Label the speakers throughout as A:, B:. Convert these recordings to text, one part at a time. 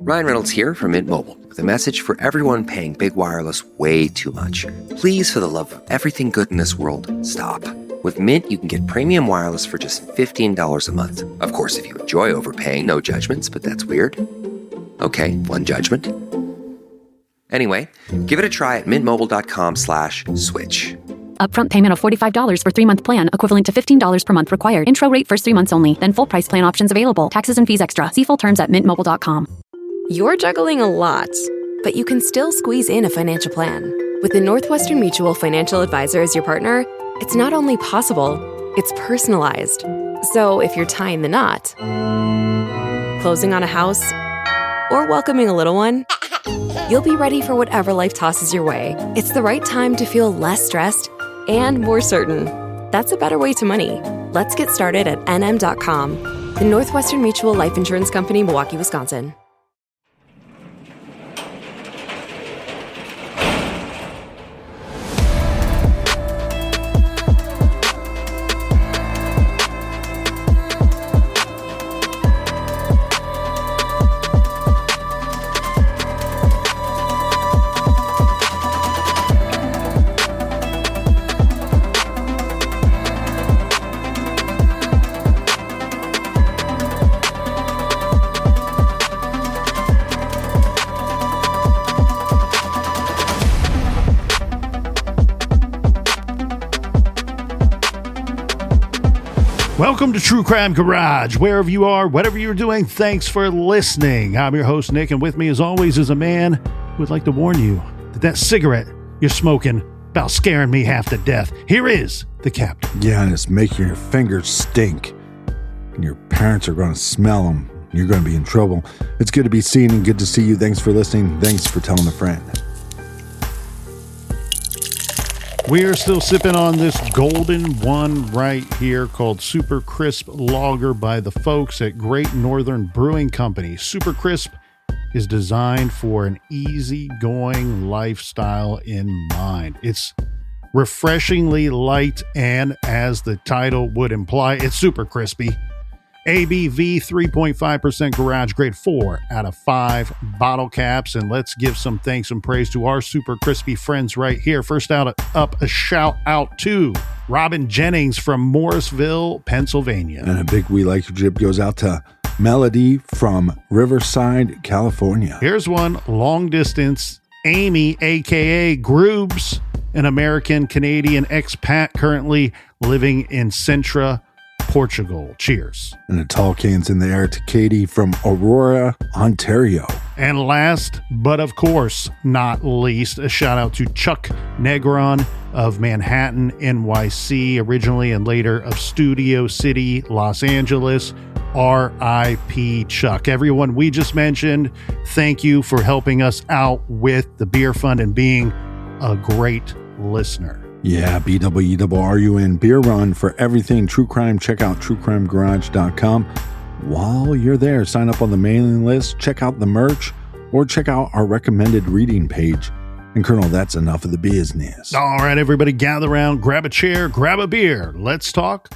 A: Ryan Reynolds here from Mint Mobile with a message for everyone paying big wireless way too much. Please, for the love of everything good in this world, stop. With Mint, you can get premium wireless for just $15 a month. Of course, if you enjoy overpaying, no judgments, but that's weird. Okay, one judgment. Anyway, give it a try at mintmobile.com/switch.
B: Upfront payment of $45 for 3-month plan, equivalent to $15 per month required. Intro rate first 3 months only, then full price plan options available. Taxes and fees extra. See full terms at mintmobile.com.
C: You're juggling a lot, but you can still squeeze in a financial plan. With the Northwestern Mutual Financial Advisor as your partner, it's not only possible, it's personalized. So if you're tying the knot, closing on a house, or welcoming a little one, you'll be ready for whatever life tosses your way. It's the right time to feel less stressed and more certain. That's a better way to money. Let's get started at nm.com. The Northwestern Mutual Life Insurance Company, Milwaukee, Wisconsin.
D: Welcome to True Crime Garage. Wherever you are, whatever you're doing, thanks for listening. I'm your host, Nick, and with me, as always, is a man who would like to warn you that cigarette you're smoking about scaring me half to death. Here is the captain.
E: Yeah, and it's making your fingers stink. And your parents are going to smell them. You're going to be in trouble. It's good to be seen and good to see you. Thanks for listening. Thanks for telling a friend.
D: We are still sipping on this golden one right here called Super Crisp Lager by the folks at Great Northern Brewing Company. Super Crisp is designed for an easygoing lifestyle in mind. It's refreshingly light and, as the title would imply, it's super crispy. ABV 3.5% garage grade, 4 out of 5 bottle caps. And let's give some thanks and praise to our super crispy friends right here. First up, a shout out to Robin Jennings from Morrisville, Pennsylvania.
E: And a big We Like Your Jib goes out to Melody from Riverside, California.
D: Here's one long distance. Amy, a.k.a. Groobs, an American-Canadian expat currently living in Sintra, Portugal. Cheers.
E: And the tall cans in the air to Katie from Aurora, Ontario.
D: And last, but of course not least, a shout out to Chuck Negron of Manhattan, NYC, originally and later of Studio City, Los Angeles. R.I.P. Chuck. Everyone we just mentioned, thank you for helping us out with the beer fund and being a great listener.
E: Yeah, BWERUN beer run for everything true crime. Check out truecrimegarage.com. While you're there, sign up on the mailing list, check out the merch, or check out our recommended reading page. And Colonel, that's enough of the business.
D: All right, everybody, gather around, grab a chair, grab a beer. Let's talk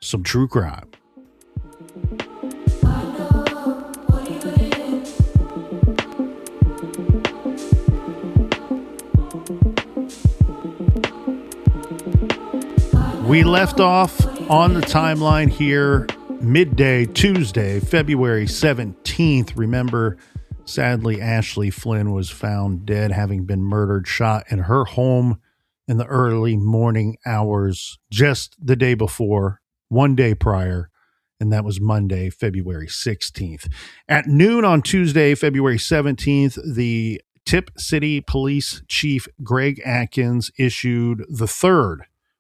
D: some true crime. We left off on the timeline here midday Tuesday, February 17th. Remember, sadly, Ashley Flynn was found dead, having been murdered, shot in her home in the early morning hours just the day before, one day prior, and that was Monday, February 16th. At noon on Tuesday, February 17th, the Tipp City Police Chief Greg Atkins issued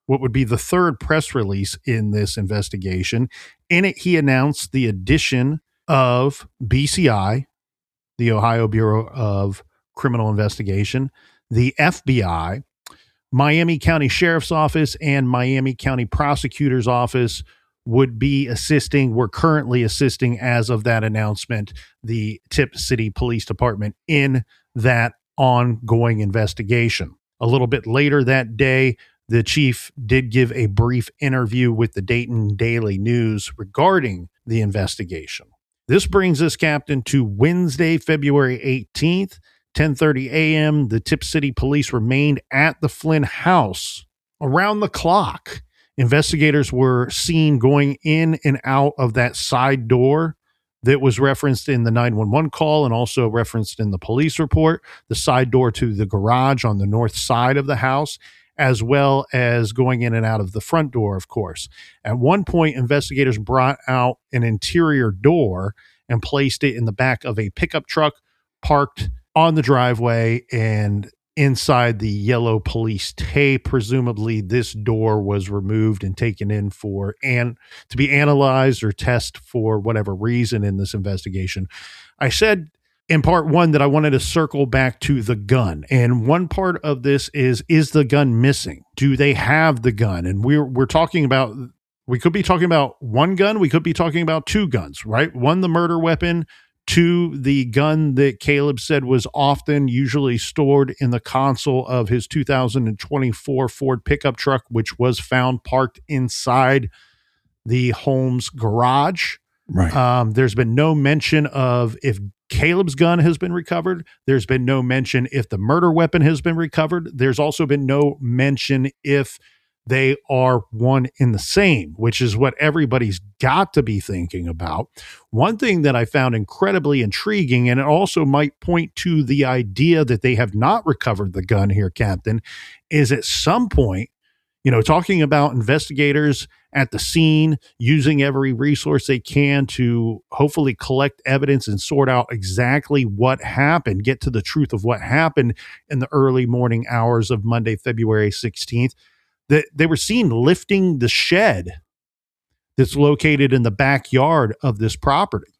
D: what would be the third press release in this investigation. In it, he announced the addition of BCI, the Ohio Bureau of Criminal Investigation, the FBI, Miami County Sheriff's Office, and Miami County Prosecutor's Office would be assisting, were currently assisting as of that announcement, the Tipp City Police Department in that ongoing investigation. A little bit later that day, the chief did give a brief interview with the Dayton Daily News regarding the investigation. This brings us, Captain, to Wednesday, February 18th, 10:30 a.m. The Tipp City police remained at the Flynn house around the clock. Investigators were seen going in and out of that side door that was referenced in the 911 call and also referenced in the police report, the side door to the garage on the north side of the house, as well as going in and out of the front door, of course. At one point, investigators brought out an interior door and placed it in the back of a pickup truck parked on the driveway and inside the yellow police tape. Presumably, this door was removed and taken in to be analyzed or tested for whatever reason in this investigation. I said in part one that I wanted to circle back to the gun. And one part of this is the gun missing? Do they have the gun? And we're talking about, we could be talking about one gun. We could be talking about two guns, right? One, the murder weapon. Two, the gun that Caleb said was usually stored in the console of his 2024 Ford pickup truck, which was found parked inside the home's garage.
E: Right.
D: There's been no mention of if Caleb's gun has been recovered. There's been no mention if the murder weapon has been recovered. There's also been no mention if they are one in the same, which is what everybody's got to be thinking about. One thing that I found incredibly intriguing, and it also might point to the idea that they have not recovered the gun here, Captain, is at some point, talking about investigators at the scene using every resource they can to hopefully collect evidence and sort out exactly what happened, get to the truth of what happened in the early morning hours of Monday, February 16th. That they were seen lifting the shed that's located in the backyard of this property.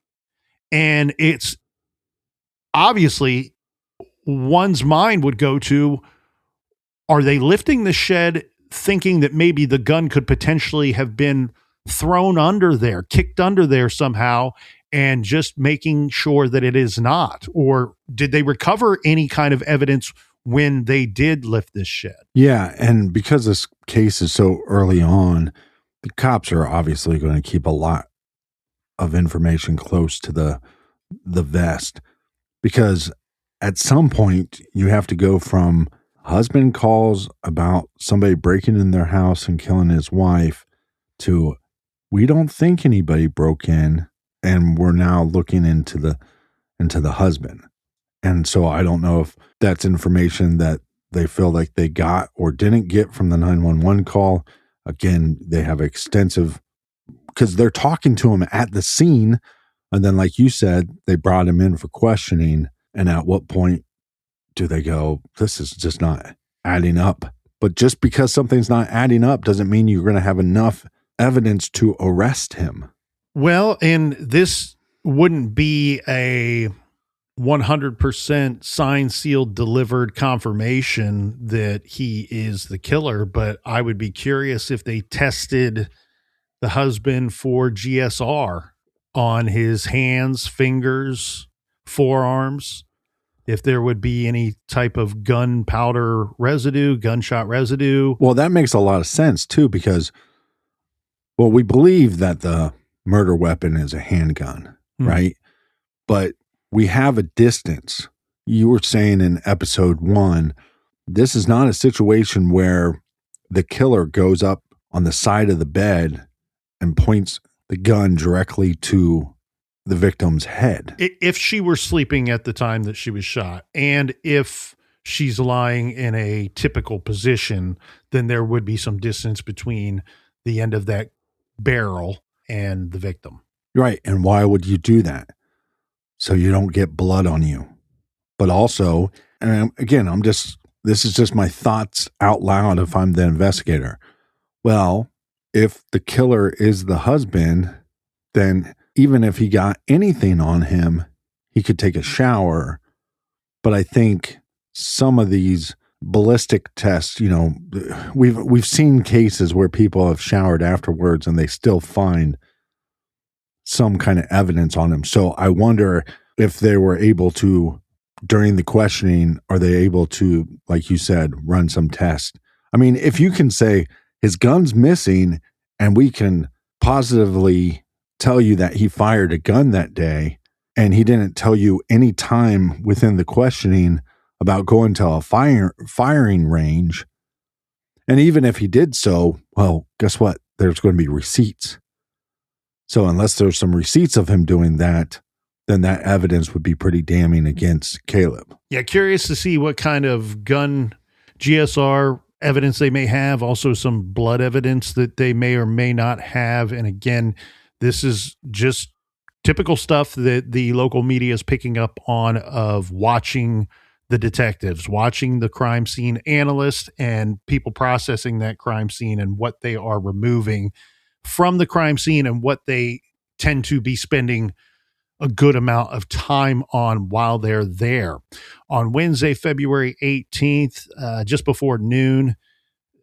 D: And it's obviously one's mind would go to, are they lifting the shed thinking that maybe the gun could potentially have been thrown under there, kicked under there somehow, and just making sure that it is not? Or did they recover any kind of evidence when they did lift this shed?
E: Yeah, and because this case is so early on, the cops are obviously going to keep a lot of information close to the vest, because at some point you have to go from husband calls about somebody breaking in their house and killing his wife to we don't think anybody broke in, and we're now looking into the husband. And so I don't know if that's information that they feel like they got or didn't get from the 911 call. Again, they have extensive, because they're talking to him at the scene. And then, like you said, they brought him in for questioning. And at what point do they go, this is just not adding up? But just because something's not adding up doesn't mean you're going to have enough evidence to arrest him.
D: Well, and this wouldn't be a 100% signed, sealed, delivered confirmation that he is the killer, but I would be curious if they tested the husband for GSR on his hands, fingers, forearms, if there would be any type of gunshot residue.
E: Well, that makes a lot of sense too, because, well, we believe that the murder weapon is a handgun, right? But we have a distance. You were saying in episode 1, this is not a situation where the killer goes up on the side of the bed and points the gun directly to the victim's head.
D: If she were sleeping at the time that she was shot, and if she's lying in a typical position, then there would be some distance between the end of that barrel and the victim.
E: Right. And why would you do that? So you don't get blood on you. But also, and again, this is just my thoughts out loud if I'm the investigator. Well, if the killer is the husband, then even if he got anything on him, he could take a shower. But I think some of these ballistic tests, we've seen cases where people have showered afterwards and they still find some kind of evidence on him. So I wonder if they were able to, during the questioning, are they able to, like you said, run some tests? I mean, if you can say his gun's missing and we can positively tell you that he fired a gun that day, and he didn't tell you any time within the questioning about going to a firing range. And even if he did so, well, guess what? There's going to be receipts. So unless there's some receipts of him doing that, then that evidence would be pretty damning against Caleb.
D: Yeah, curious to see what kind of gun GSR evidence they may have, also some blood evidence that they may or may not have. And again, this is just typical stuff that the local media is picking up on, of watching the detectives, watching the crime scene analysts and people processing that crime scene and what they are removing from the crime scene and what they tend to be spending a good amount of time on while they're there. On Wednesday, February 18th, just before noon,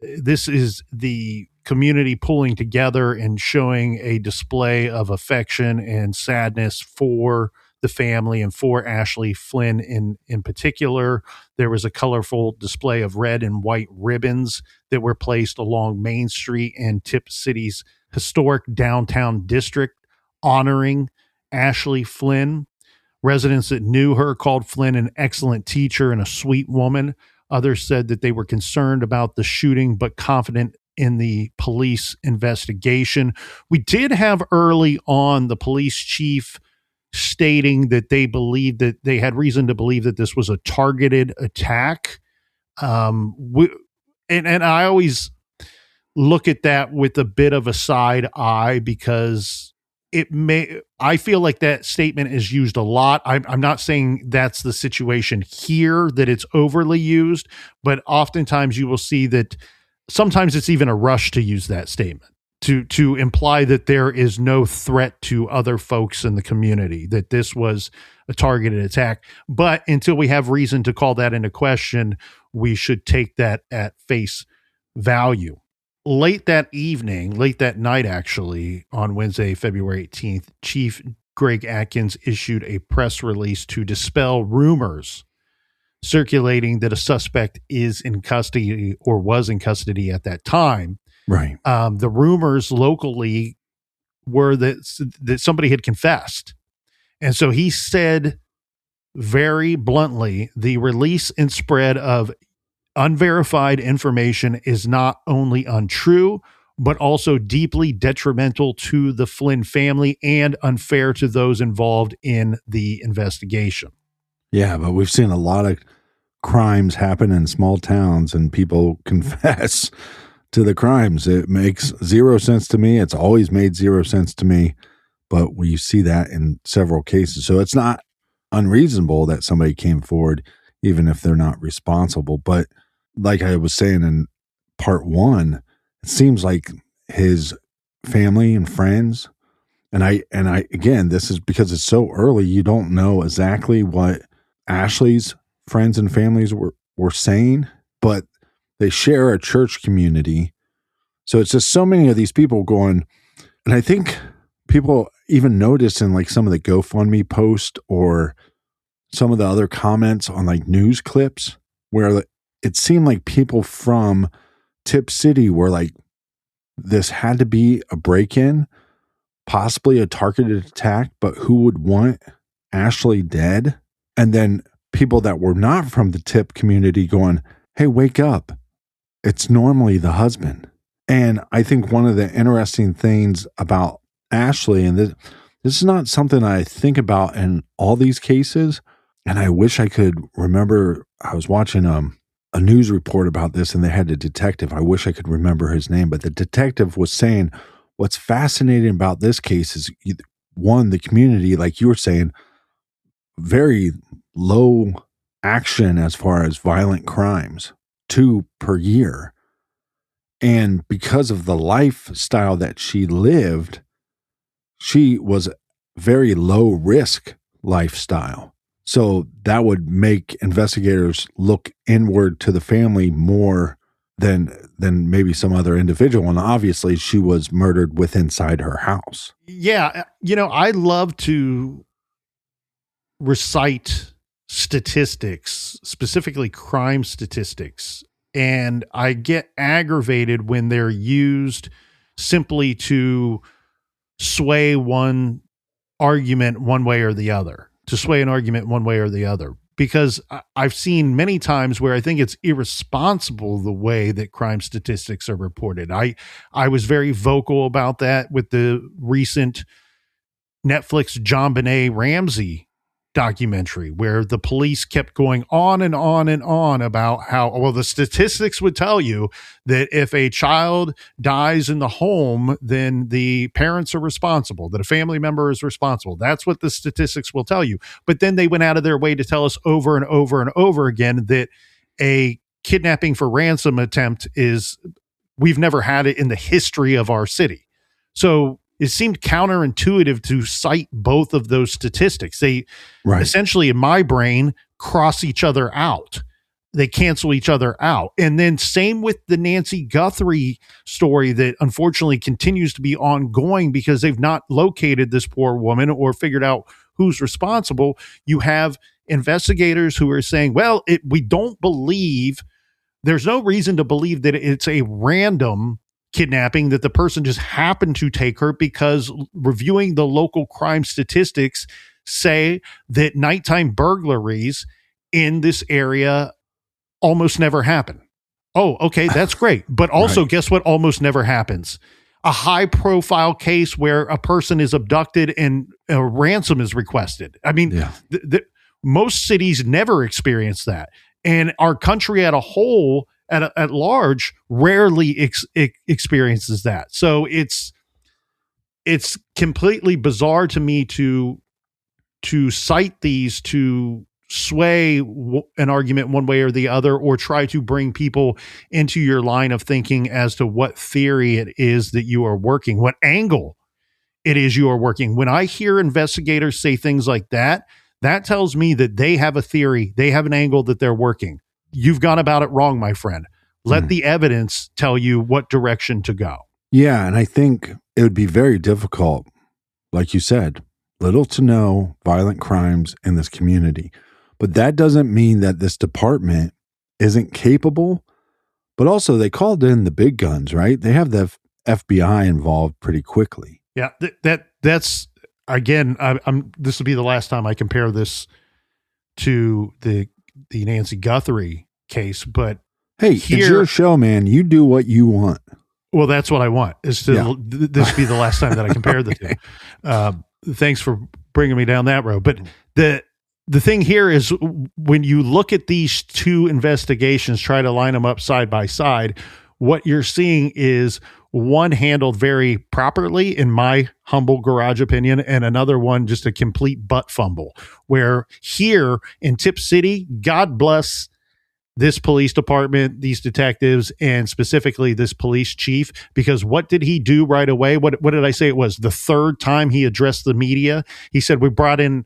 D: this is the community pulling together and showing a display of affection and sadness for the family and for Ashley Flynn in particular. There was a colorful display of red and white ribbons that were placed along Main Street in Tipp City's historic downtown district, honoring Ashley Flynn. Residents that knew her called Flynn an excellent teacher and a sweet woman. Others said that they were concerned about the shooting, but confident in the police investigation. We did have early on the police chief stating that they believed that they had reason to believe that this was a targeted attack. And I always look at that with a bit of a side eye, because I feel like that statement is used a lot. I'm not saying that's the situation here, that it's overly used, but oftentimes you will see that sometimes it's even a rush to use that statement to imply that there is no threat to other folks in the community, that this was a targeted attack. But until we have reason to call that into question, we should take that at face value. Late that night, actually, on Wednesday, February 18th, Chief Greg Atkins issued a press release to dispel rumors circulating that a suspect is in custody or was in custody at that time.
E: Right.
D: The rumors locally were that somebody had confessed. And so he said very bluntly, the release and spread of unverified information is not only untrue, but also deeply detrimental to the Flynn family and unfair to those involved in the investigation.
E: Yeah, but we've seen a lot of crimes happen in small towns and people confess to the crimes. It makes zero sense to me. It's always made zero sense to me, but we see that in several cases. So it's not unreasonable that somebody came forward, even if they're not responsible. But like I was saying in part one, it seems like his family and friends, and I again, this is because it's so early, you don't know exactly what Ashley's friends and families were saying, but they share a church community. So it's just so many of these people going, and I think people even notice in like some of the GoFundMe posts or some of the other comments on like news clips where it seemed like people from Tipp City were like, this had to be a break-in, possibly a targeted attack, but who would want Ashley dead? And then people that were not from the Tipp community going, hey, wake up. It's normally the husband. And I think one of the interesting things about Ashley, and this is not something I think about in all these cases, and I wish I could remember. I was watching a news report about this, and they had a detective. I wish I could remember his name, but the detective was saying what's fascinating about this case is, one, the community, like you were saying, very low action as far as violent crimes, 2 per year. And because of the lifestyle that she lived, she was very low risk lifestyle. So that would make investigators look inward to the family more than maybe some other individual. And obviously she was murdered inside her house.
D: Yeah. You know, I love to recite statistics, specifically crime statistics. And I get aggravated when they're used simply to sway one argument one way or the other, because I've seen many times where I think it's irresponsible the way that crime statistics are reported. I was very vocal about that with the recent Netflix JonBenet Ramsey documentary, where the police kept going on and on and on about how, well, the statistics would tell you that if a child dies in the home, then the parents are responsible, that a family member is responsible. That's what the statistics will tell you. But then they went out of their way to tell us over and over and over again that a kidnapping for ransom attempt we've never had it in the history of our city. So it seemed counterintuitive to cite both of those statistics. They essentially, in my brain, cross each other out. They cancel each other out. And then same with the Nancy Guthrie story that unfortunately continues to be ongoing because they've not located this poor woman or figured out who's responsible. You have investigators who are saying, well, we don't believe, there's no reason to believe that it's a random kidnapping, that the person just happened to take her, because reviewing the local crime statistics say that nighttime burglaries in this area almost never happen. Oh, okay, that's great. But also, guess what almost never happens? A high profile case where a person is abducted and a ransom is requested. I mean, most cities never experience that. And our country at a whole, at large, rarely experiences that. So it's completely bizarre to me to cite these to sway an argument one way or the other, or try to bring people into your line of thinking as to what theory it is that you are working, what angle it is you are working. When I hear investigators say things like that, that tells me that they have a theory, they have an angle that they're working. You've gone about it wrong, my friend. Let the evidence tell you what direction to go.
E: Yeah, and I think it would be very difficult, like you said, little to no violent crimes in this community. But that doesn't mean that this department isn't capable. But also, they called in the big guns, right? They have the FBI involved pretty quickly.
D: Yeah, that's again. This will be the last time I compare this to the Nancy Guthrie case, but
E: hey, it's your show, man. You do what you want.
D: Well, that's what I want. Is to this be the last time that I compare the two. Thanks for bringing me down that road. But the thing here is, when you look at these two investigations, try to line them up side by side, what you're seeing is one handled very properly, in my humble garage opinion, and another one just a complete butt fumble. Where here in Tipp City, God bless this police department, these detectives, and specifically this police chief, because what did he do right away? What did I say it was? The third time he addressed the media, he said, we brought in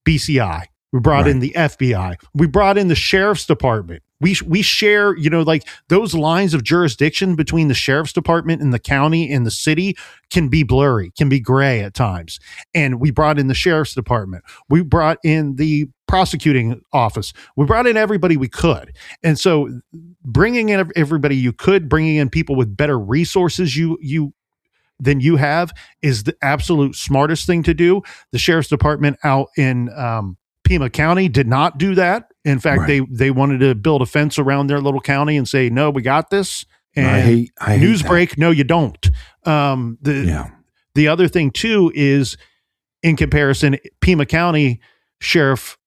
D: BCI. We brought in the FBI. We brought in the sheriff's department. We share, like those lines of jurisdiction between the sheriff's department and the county and the city can be blurry, can be gray at times. And we brought in the sheriff's department. We brought in the prosecuting office. We brought in everybody we could. And so bringing in everybody you could, bringing in people with better resources than you have, is the absolute smartest thing to do. The sheriff's department out in Pima County did not do that. In fact, they wanted to build a fence around their little county and say, no, we got this. And
E: I hate
D: news
E: that.
D: break, no, you don't. The other thing too is, in comparison, Pima County Sheriff,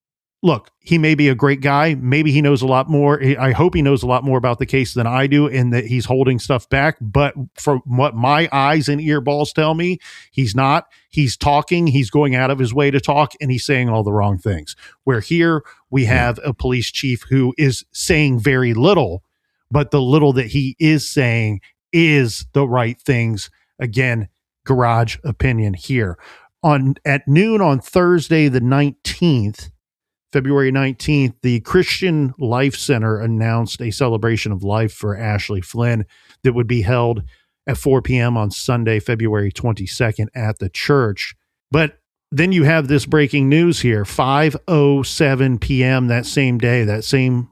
D: look, he may be a great guy. Maybe he knows a lot more. I hope he knows a lot more about the case than I do, and that he's holding stuff back. But from what my eyes and earballs tell me, he's not. He's talking. He's going out of his way to talk, and he's saying all the wrong things. Where here we have a police chief who is saying very little, but the little that he is saying is the right things. Again, garage opinion here. At noon on Thursday, the 19th, February 19th, the Christian Life Center announced a celebration of life for Ashley Flynn that would be held at 4 p.m. on Sunday, February 22nd at the church. But then you have this breaking news here, 5:07 p.m. that same day, that same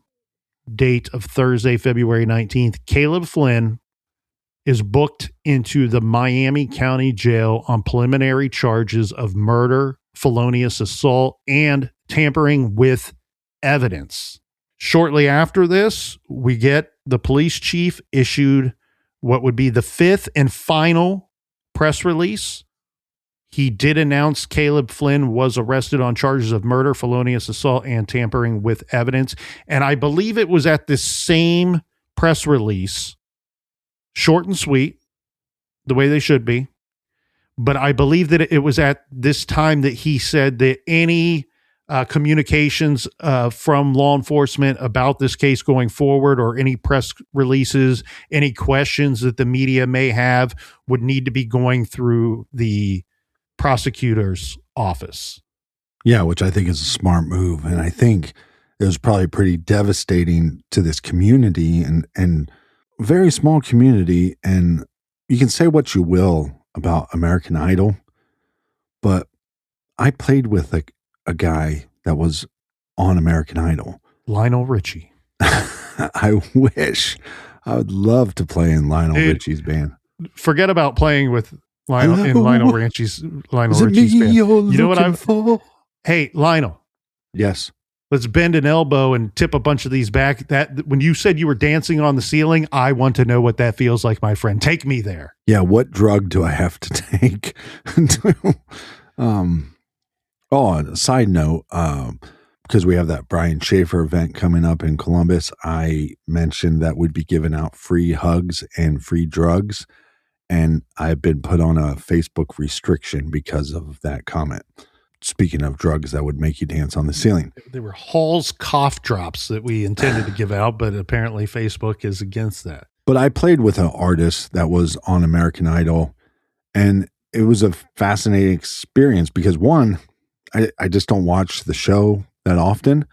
D: date of Thursday, February 19th, Caleb Flynn, is booked into the Miami County Jail on preliminary charges of murder, felonious assault, and tampering with evidence. Shortly after this, we get the police chief issued what would be the fifth and final press release. He did announce Caleb Flynn was arrested on charges of murder, felonious assault, and tampering with evidence. And I believe it was at this same press release, short and sweet, the way they should be. But I believe that it was at this time that he said that any communications from law enforcement about this case going forward, or any press releases, any questions that the media may have, would need to be going through the prosecutor's office.
E: Yeah, which I think is a smart move. And I think it was probably pretty devastating to this community and very small community. And you can say what you will about American Idol, but I played with a guy that was on American Idol.
D: Lionel Richie.
E: I wish. I would love to play in Lionel Richie's band.
D: Forget about playing with Lionel Richie's band.
E: You know what I'm for?
D: Hey, Lionel.
E: Yes.
D: Let's bend an elbow and tip a bunch of these back. That when you said you were dancing on the ceiling, I want to know what that feels like, my friend. Take me there.
E: Yeah, what drug do I have to take? On a side note, because we have that Brian Shaffer event coming up in Columbus, I mentioned that we'd be giving out free hugs and free drugs. And I've been put on a Facebook restriction because of that comment. Speaking of drugs that would make you dance on the ceiling.
D: They were Hall's cough drops that we intended to give out, but apparently Facebook is against that.
E: But I played with an artist that was on American Idol, and it was a fascinating experience because, one, I just don't watch the show that often.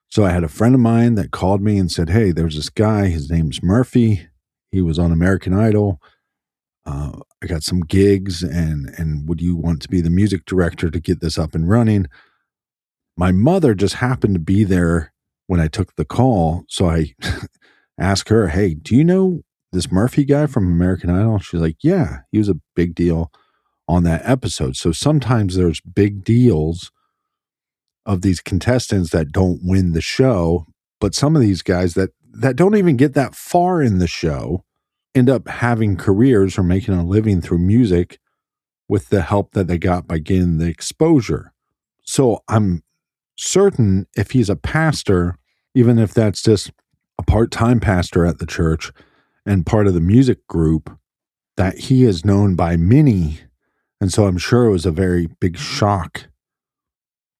E: So I had a friend of mine that called me and said, hey, there's this guy, his name's Murphy. He was on American Idol. I got some gigs and would you want to be the music director to get this up and running? My mother just happened to be there when I took the call. So I asked her, hey, do you know this Murphy guy from American Idol? She's like, yeah, he was a big deal on that episode. So sometimes there's big deals of these contestants that don't win the show, but some of these guys that don't even get that far in the show end up having careers or making a living through music with the help that they got by getting the exposure. So I'm certain if he's a pastor, even if that's just a part-time pastor at the church and part of the music group, that he is known by many. And so I'm sure it was a very big shock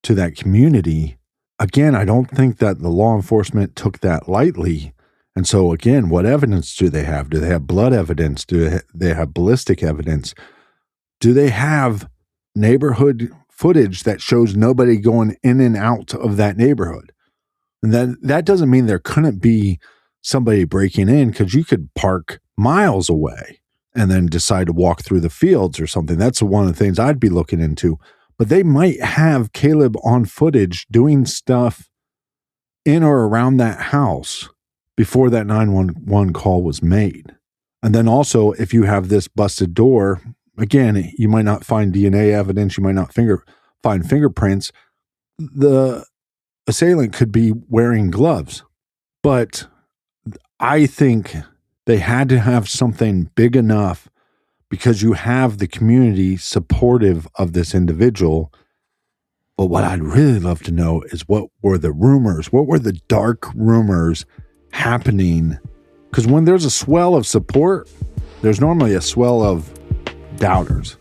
E: to that community. Again, I don't think that the law enforcement took that lightly. And so again, what evidence do they have? Do they have blood evidence? Do they have ballistic evidence? Do they have neighborhood footage that shows nobody going in and out of that neighborhood? And that doesn't mean there couldn't be somebody breaking in, because you could park miles away and then decide to walk through the fields or something. That's one of the things I'd be looking into. But they might have Caleb on footage doing stuff in or around that house before that 911 call was made. And then also, if you have this busted door, again, you might not find DNA evidence, you might not find fingerprints. The assailant could be wearing gloves. But I think they had to have something big enough, because you have the community supportive of this individual. But what I'd really love to know is, what were the rumors? What were the dark rumors happening? Because when there's a swell of support, there's normally a swell of doubters.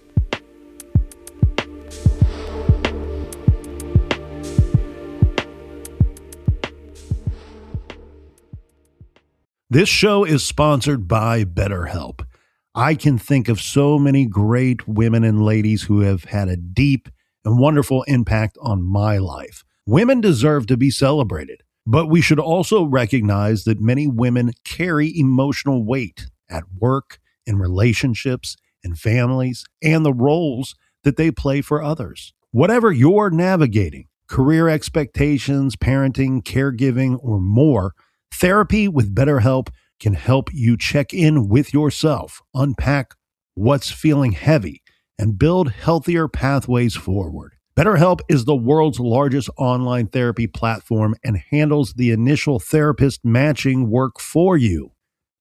D: This show is sponsored by BetterHelp. I can think of so many great women and ladies who have had a deep and wonderful impact on my life. Women deserve to be celebrated, but we should also recognize that many women carry emotional weight at work, in relationships, in families, and the roles that they play for others. Whatever you're navigating, career expectations, parenting, caregiving, or more, therapy with BetterHelp can help you check in with yourself, unpack what's feeling heavy, and build healthier pathways forward. BetterHelp is the world's largest online therapy platform and handles the initial therapist matching work for you.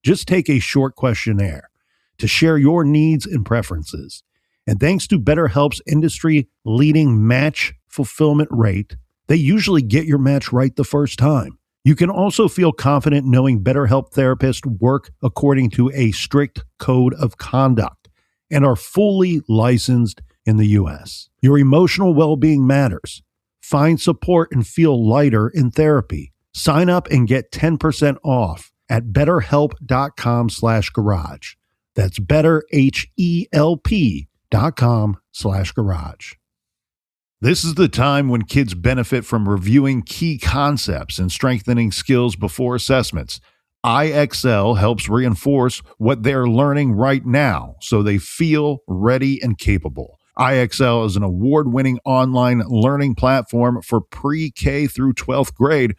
D: Just take a short questionnaire to share your needs and preferences. And thanks to BetterHelp's industry-leading match fulfillment rate, they usually get your match right the first time. You can also feel confident knowing BetterHelp therapists work according to a strict code of conduct and are fully licensed in the U.S. Your emotional well-being matters. Find support and feel lighter in therapy. Sign up and get 10% off at betterhelp.com/garage. That's betterhelp.com/garage. This is the time when kids benefit from reviewing key concepts and strengthening skills before assessments. IXL helps reinforce what they're learning right now so they feel ready and capable. IXL is an award-winning online learning platform for pre-K through 12th grade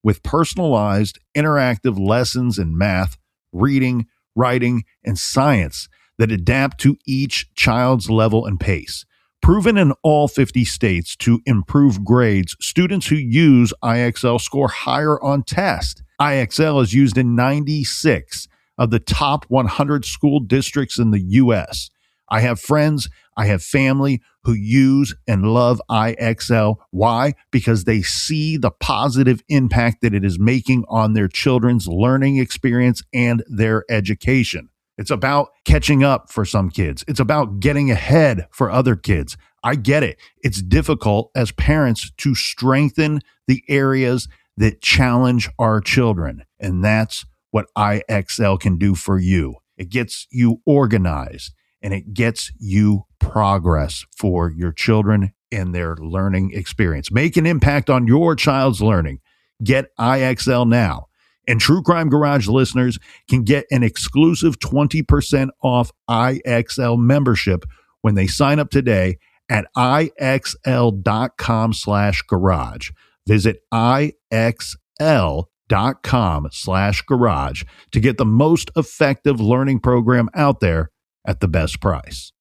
D: with personalized, interactive lessons in math, reading, writing, and science that adapt to each child's level and pace. Proven in all 50 states to improve grades, students who use IXL score higher on tests. IXL is used in 96 of the top 100 school districts in the U.S. I have friends, I have family who use and love IXL. Why? Because they see the positive impact that it is making on their children's learning experience and their education. It's about catching up for some kids. It's about getting ahead for other kids. I get it. It's difficult as parents to strengthen the areas that challenge our children. And that's what IXL can do for you. It gets you organized and it gets you progress for your children and their learning experience. Make an impact on your child's learning. Get IXL now. And True Crime Garage listeners can get an exclusive 20% off IXL membership when they sign up today at IXL.com/garage. Visit IXL.com/garage to get the most effective learning program out there at the best price.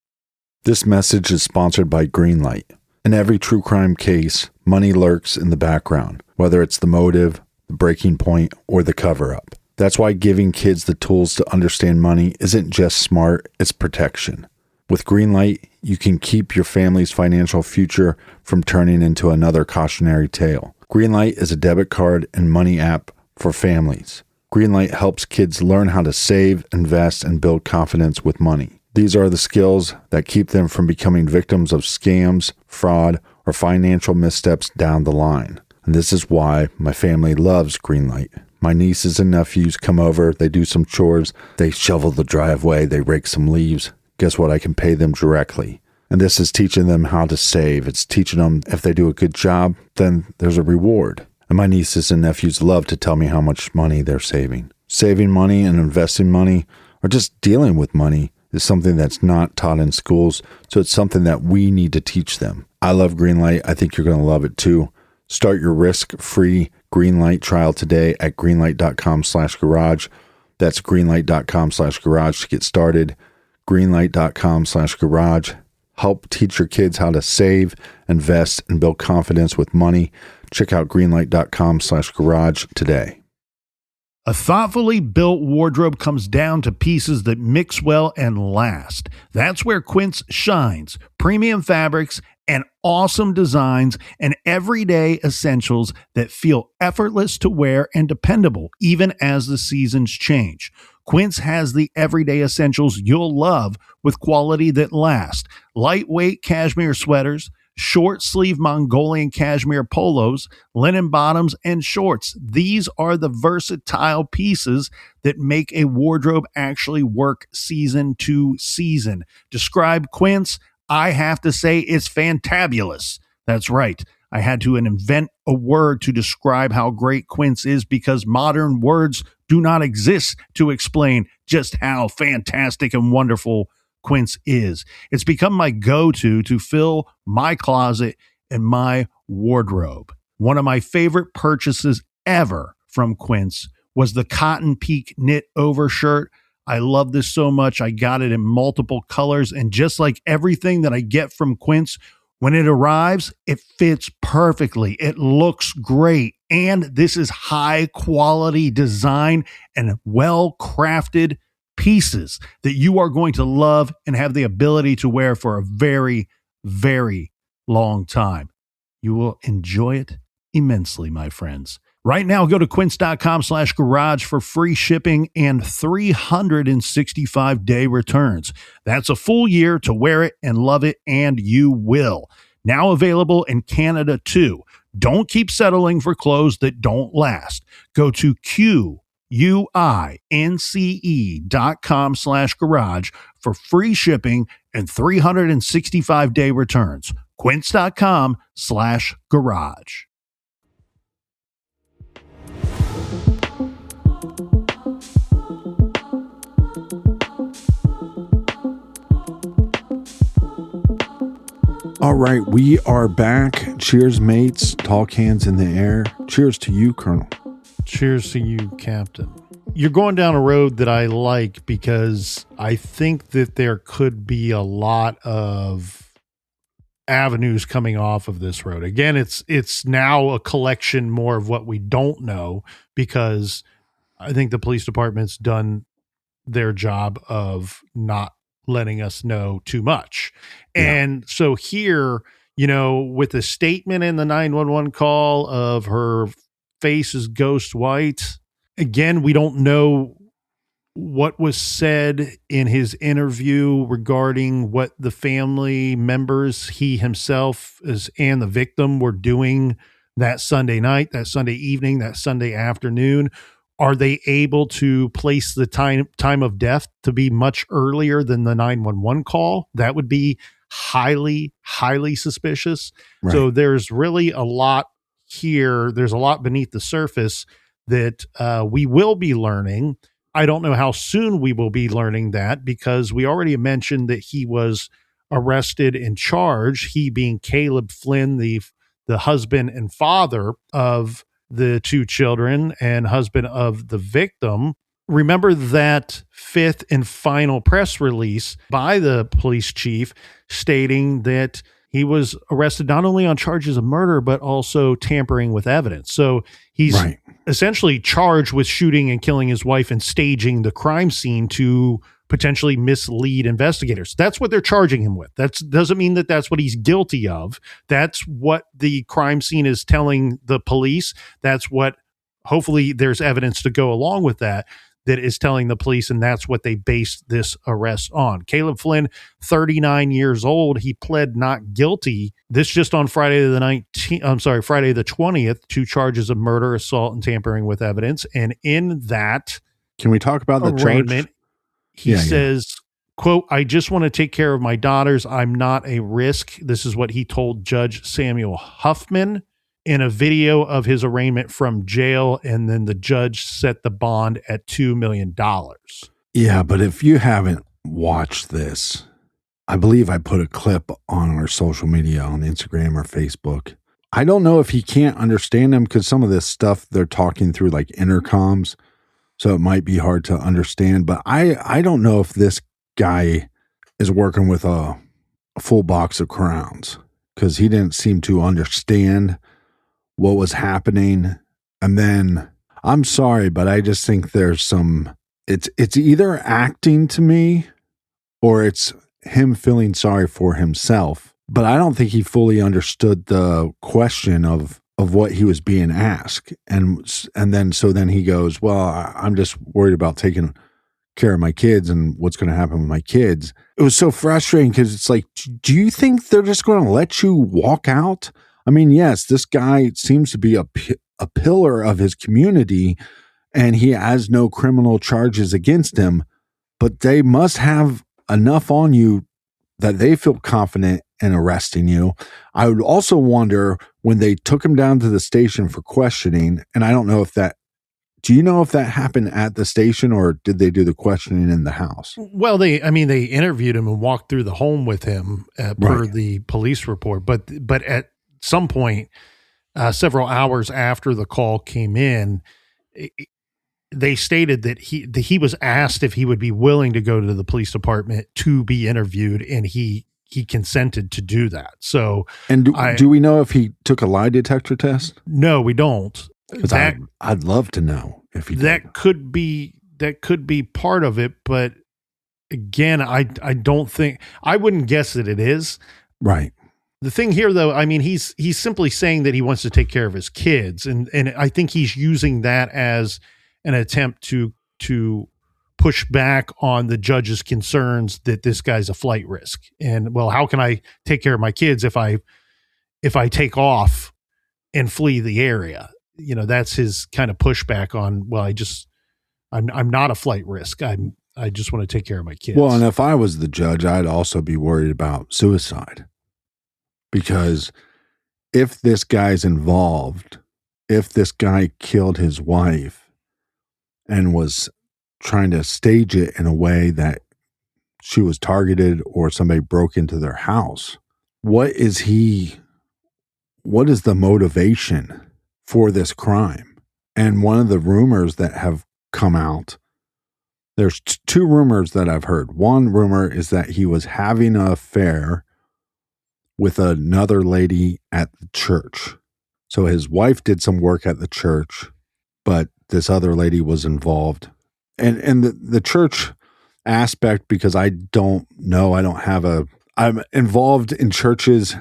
E: This message is sponsored by Greenlight. In every true crime case, money lurks in the background, whether it's the motive, the breaking point, or the cover-up. That's why giving kids the tools to understand money isn't just smart, it's protection. With Greenlight, you can keep your family's financial future from turning into another cautionary tale. Greenlight is a debit card and money app for families. Greenlight helps kids learn how to save, invest, and build confidence with money. These are the skills that keep them from becoming victims of scams, fraud, or financial missteps down the line. And this is why my family loves Greenlight. My nieces and nephews come over, they do some chores, they shovel the driveway, they rake some leaves. Guess what? I can pay them directly. And this is teaching them how to save. It's teaching them if they do a good job, then there's a reward. And my nieces and nephews love to tell me how much money they're saving. Saving money and investing money, or just dealing with money, is something that's not taught in schools, so it's something that we need to teach them. I love Greenlight. I think you're going to love it too. Start your risk-free Greenlight trial today at greenlight.com/garage. That's greenlight.com/garage to get started. Greenlight.com/garage. Help teach your kids how to save, invest, and build confidence with money. Check out greenlight.com/garage today.
D: A thoughtfully built wardrobe comes down to pieces that mix well and last. That's where Quince shines. Premium fabrics and awesome designs and everyday essentials that feel effortless to wear and dependable, even as the seasons change. Quince has the everyday essentials you'll love with quality that lasts. Lightweight cashmere sweaters, short sleeve Mongolian cashmere polos, linen bottoms, and shorts. These are the versatile pieces that make a wardrobe actually work season to season. Describe Quince, I have to say it's fantabulous. That's right. I had to invent a word to describe how great Quince is because modern words do not exist to explain just how fantastic and wonderful Quince is. It's become my go-to to fill my closet and my wardrobe. One of my favorite purchases ever from Quince was the Cotton Peak knit overshirt. I love this so much. I got it in multiple colors. And just like everything that I get from Quince, when it arrives, it fits perfectly. It looks great. And this is high quality design and well crafted pieces that you are going to love and have the ability to wear for a very, very long time. You will enjoy it immensely, my friends. Right now, go to quince.com/garage for free shipping and 365-day returns. That's a full year to wear it and love it, and you will. Now available in Canada, too. Don't keep settling for clothes that don't last. Go to quince.com/garage for free shipping and 365-day returns. Quince.com/garage.
E: All right, we are back. Cheers, mates. Tall cans in the air. Cheers to you, Colonel.
D: Cheers to you, Captain. You're going down a road that I like because I think that there could be a lot of avenues coming off of this road. Again, it's now a collection more of what we don't know, because I think the police department's done their job of not letting us know too much. Yeah. And so here, with the statement in the 911 call of her face is ghost white, again, we don't know what was said in his interview regarding what the family members, he himself and the victim were doing that Sunday night, that Sunday evening, that Sunday afternoon. Are they able to place the time of death to be much earlier than the 911 call? That would be highly, highly suspicious. Right. So there's really a lot here. There's a lot beneath the surface that we will be learning. I don't know how soon we will be learning that, because we already mentioned that he was arrested and charged, he being Caleb Flynn, the husband and father of the two children and husband of the victim. Remember that fifth and final press release by the police chief stating that he was arrested not only on charges of murder, but also tampering with evidence. So he's essentially charged with shooting and killing his wife and staging the crime scene to potentially mislead investigators. That's what they're charging him with. That doesn't mean that that's what he's guilty of. That's what the crime scene is telling the police. That's what, hopefully there's evidence to go along with that is telling the police, and that's what they based this arrest on. Caleb Flynn, 39 years old, he pled not guilty. This just on Friday the 20th, to charges of murder, assault, and tampering with evidence. And in that,
E: can we talk about the
D: arraignment, he says, quote, "I just want to take care of my daughters. I'm not a risk." This is what he told Judge Samuel Huffman in a video of his arraignment from jail. And then the judge set the bond at $2 million.
E: Yeah, but if you haven't watched this, I believe I put a clip on our social media on Instagram or Facebook. I don't know if he can't understand them, because some of this stuff they're talking through like intercoms, so it might be hard to understand. But I don't know if this guy is working with a full box of crowns, because he didn't seem to understand what was happening. And then, I'm sorry, but I just think there's some, it's either acting to me or it's him feeling sorry for himself. But I don't think he fully understood the question of what he was being asked. And then he goes, well, I'm just worried about taking care of my kids and what's going to happen with my kids. It was so frustrating, because it's like, do you think they're just going to let you walk out? I mean, yes, this guy seems to be a pillar of his community, and he has no criminal charges against him, but they must have enough on you that they feel confident in arresting you. I would also wonder, when they took him down to the station for questioning, and I don't know if that, do you know if that happened at the station, or did they do the questioning in the house?
D: Well, they interviewed him and walked through the home with him per the police report. But at some point, several hours after the call came in, they stated that he was asked if he would be willing to go to the police department to be interviewed, and he consented to do that. So,
E: and do we know if he took a lie detector test?
D: No, we don't.
E: Because I'd love to know if he
D: that
E: did.
D: could be part of it, but again, I don't think, I wouldn't guess that it is.
E: Right.
D: The thing here, though, I mean, he's simply saying that he wants to take care of his kids, and I think he's using that as an attempt to push back on the judge's concerns that this guy's a flight risk. And, well, how can I take care of my kids if I take off and flee the area? You know, that's his kind of pushback on, well, I'm not a flight risk. I just want to take care of my kids.
E: Well, and if I was the judge, I'd also be worried about suicide. Because if this guy's involved, if this guy killed his wife and was trying to stage it in a way that she was targeted or somebody broke into their house, what is the motivation for this crime? And one of the rumors that have come out, there's two rumors that I've heard. One rumor is that he was having an affair with another lady at the church. So his wife did some work at the church, but this other lady was involved. And the church aspect, because I don't know, I'm involved in churches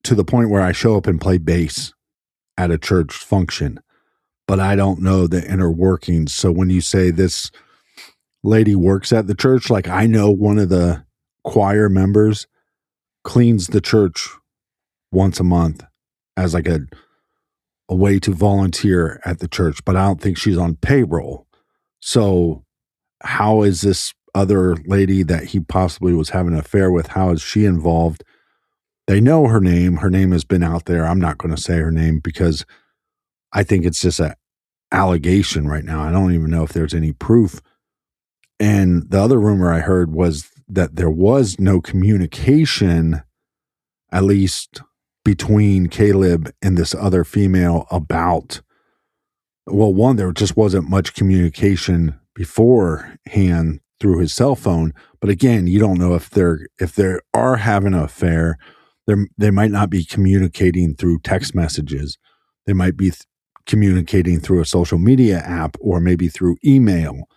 E: to the point where I show up and play bass at a church function, but I don't know the inner workings. So when you say this lady works at the church, like I know one of the choir members cleans the church once a month as like a way to volunteer at the church, but I don't think she's on payroll. So how is this other lady that he possibly was having an affair with, how is she involved? They know her name. Her name has been out there. I'm not going to say her name because I think it's just an allegation right now. I don't even know if there's any proof. And the other rumor I heard was that there was no communication, at least between Caleb and this other female about, well, one, there just wasn't much communication beforehand through his cell phone. But again, you don't know if they are having an affair. They might not be communicating through text messages. They might be communicating through a social media app or maybe through email.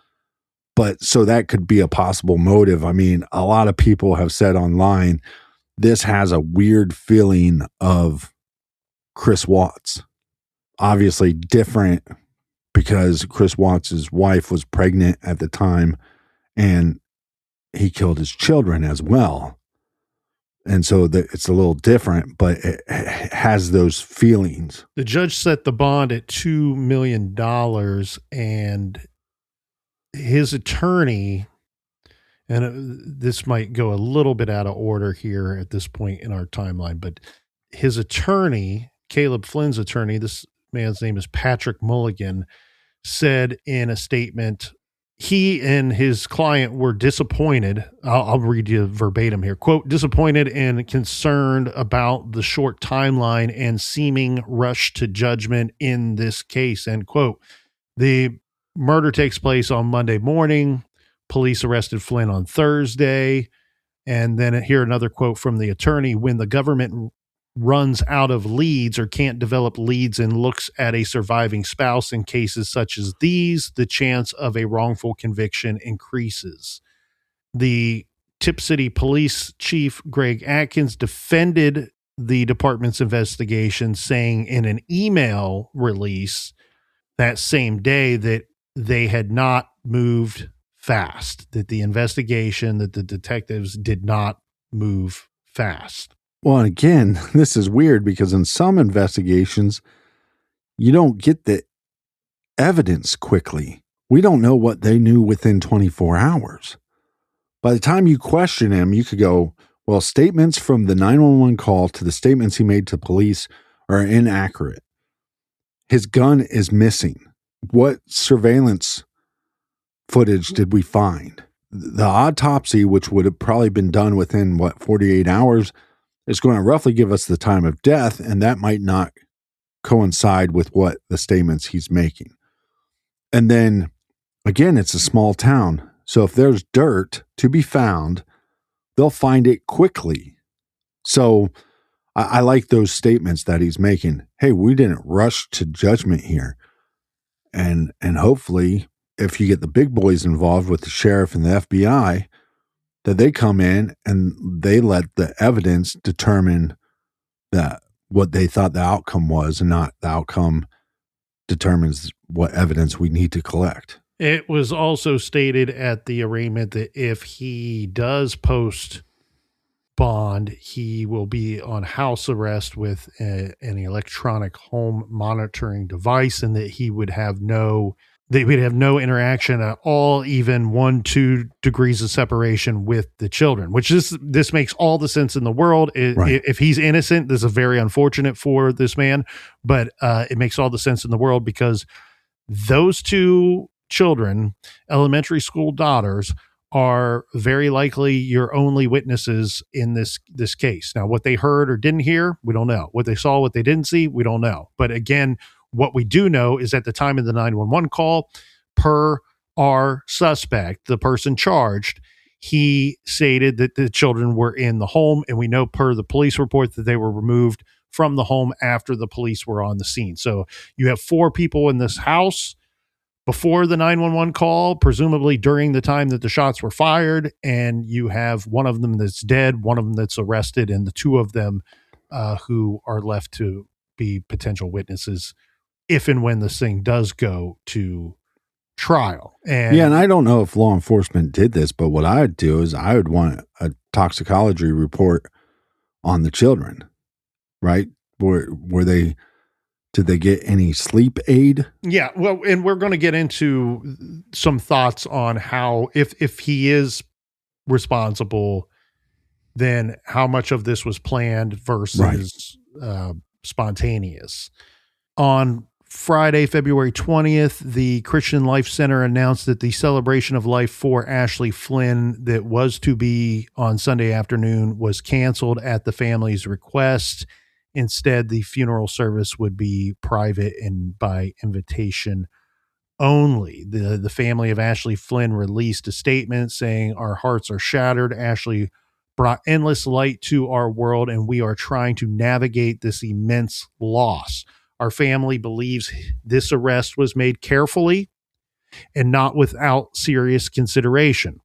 E: But so that could be a possible motive. I mean, a lot of people have said online, this has a weird feeling of Chris Watts. Obviously different because Chris Watts' wife was pregnant at the time and he killed his children as well. And so it's a little different, but it has those feelings.
D: The judge set the bond at $2 million, and his attorney, and this might go a little bit out of order here at this point in our timeline, but his attorney, Caleb Flynn's attorney, this man's name is Patrick Mulligan, said in a statement, he and his client were disappointed. I'll read you verbatim here. Quote, disappointed and concerned about the short timeline and seeming rush to judgment in this case, end quote. The murder takes place on Monday morning. Police arrested Flynn on Thursday. And then here another quote from the attorney. When the government runs out of leads or can't develop leads and looks at a surviving spouse in cases such as these, the chance of a wrongful conviction increases. The Tipp City Police Chief Greg Atkins defended the department's investigation, saying in an email release that same day that they had not moved fast, that the investigation, that the detectives did not move fast.
E: Well, and again, this is weird because in some investigations, you don't get the evidence quickly. We don't know what they knew within 24 hours. By the time you question him, you could go, well, statements from the 911 call to the statements he made to police are inaccurate. His gun is missing. What surveillance footage did we find? The autopsy, which would have probably been done within, 48 hours, is going to roughly give us the time of death, and that might not coincide with what the statements he's making. And then again, it's a small town. So if there's dirt to be found, they'll find it quickly. So I like those statements that he's making. Hey, we didn't rush to judgment here. And hopefully, if you get the big boys involved with the sheriff and the FBI, that they come in and they let the evidence determine that what they thought the outcome was, and not the outcome determines what evidence we need to collect.
D: It was also stated at the arraignment that if he does post bond, he will be on house arrest with an electronic home monitoring device, and that he would have they would have no interaction at all, even 1-2 degrees of separation with the children, which this makes all the sense in the world.
E: Right.
D: If he's innocent, this is very unfortunate for this man, but it makes all the sense in the world, because those two children, elementary school daughters, are very likely your only witnesses in this case. Now, what they heard or didn't hear, we don't know. What they saw, what they didn't see, we don't know. But again, what we do know is at the time of the 911 call, per our suspect, the person charged, he stated that the children were in the home, and we know per the police report that they were removed from the home after the police were on the scene. So you have 4 people in this house before the 911 call, presumably during the time that the shots were fired, and you have one of them that's dead, one of them that's arrested, and the 2 of them who are left to be potential witnesses if and when this thing does go to trial. And
E: I don't know if law enforcement did this, but what I'd do is I would want a toxicology report on the children, right? Did they get any sleep aid?
D: Yeah, well, and we're going to get into some thoughts on how, if he is responsible, then how much of this was planned versus spontaneous. On Friday, February 20th, the Christian Life Center announced that the celebration of life for Ashley Flynn that was to be on Sunday afternoon was canceled at the family's request. Instead, the funeral service would be private and by invitation only. The family of Ashley Flynn released a statement saying, "Our hearts are shattered. Ashley brought endless light to our world, and we are trying to navigate this immense loss. Our family believes this arrest was made carefully and not without serious consideration.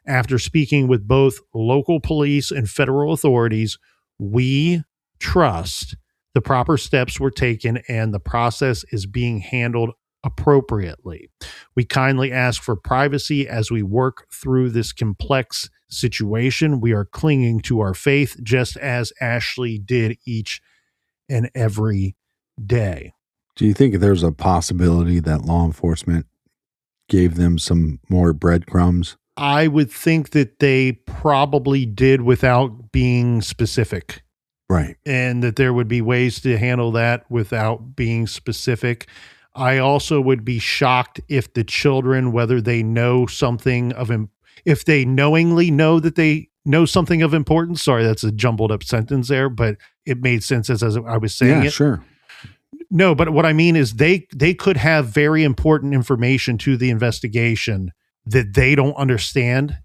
D: After speaking with both local police and federal authorities, we trust the proper steps were taken and the process is being handled appropriately. We kindly ask for privacy as we work through this complex situation. We are clinging to our faith just as Ashley did each and every day."
E: Do you think there's a possibility that law enforcement gave them some more breadcrumbs?
D: I would think that they probably did without being specific.
E: Right.
D: And that there would be ways to handle that without being specific. I also would be shocked if the children, whether they know something of if they knowingly know that they know something of importance. Sorry, that's a jumbled up sentence there, but it made sense as I was saying it.
E: Sure.
D: No, but what I mean is they could have very important information to the investigation that they don't understand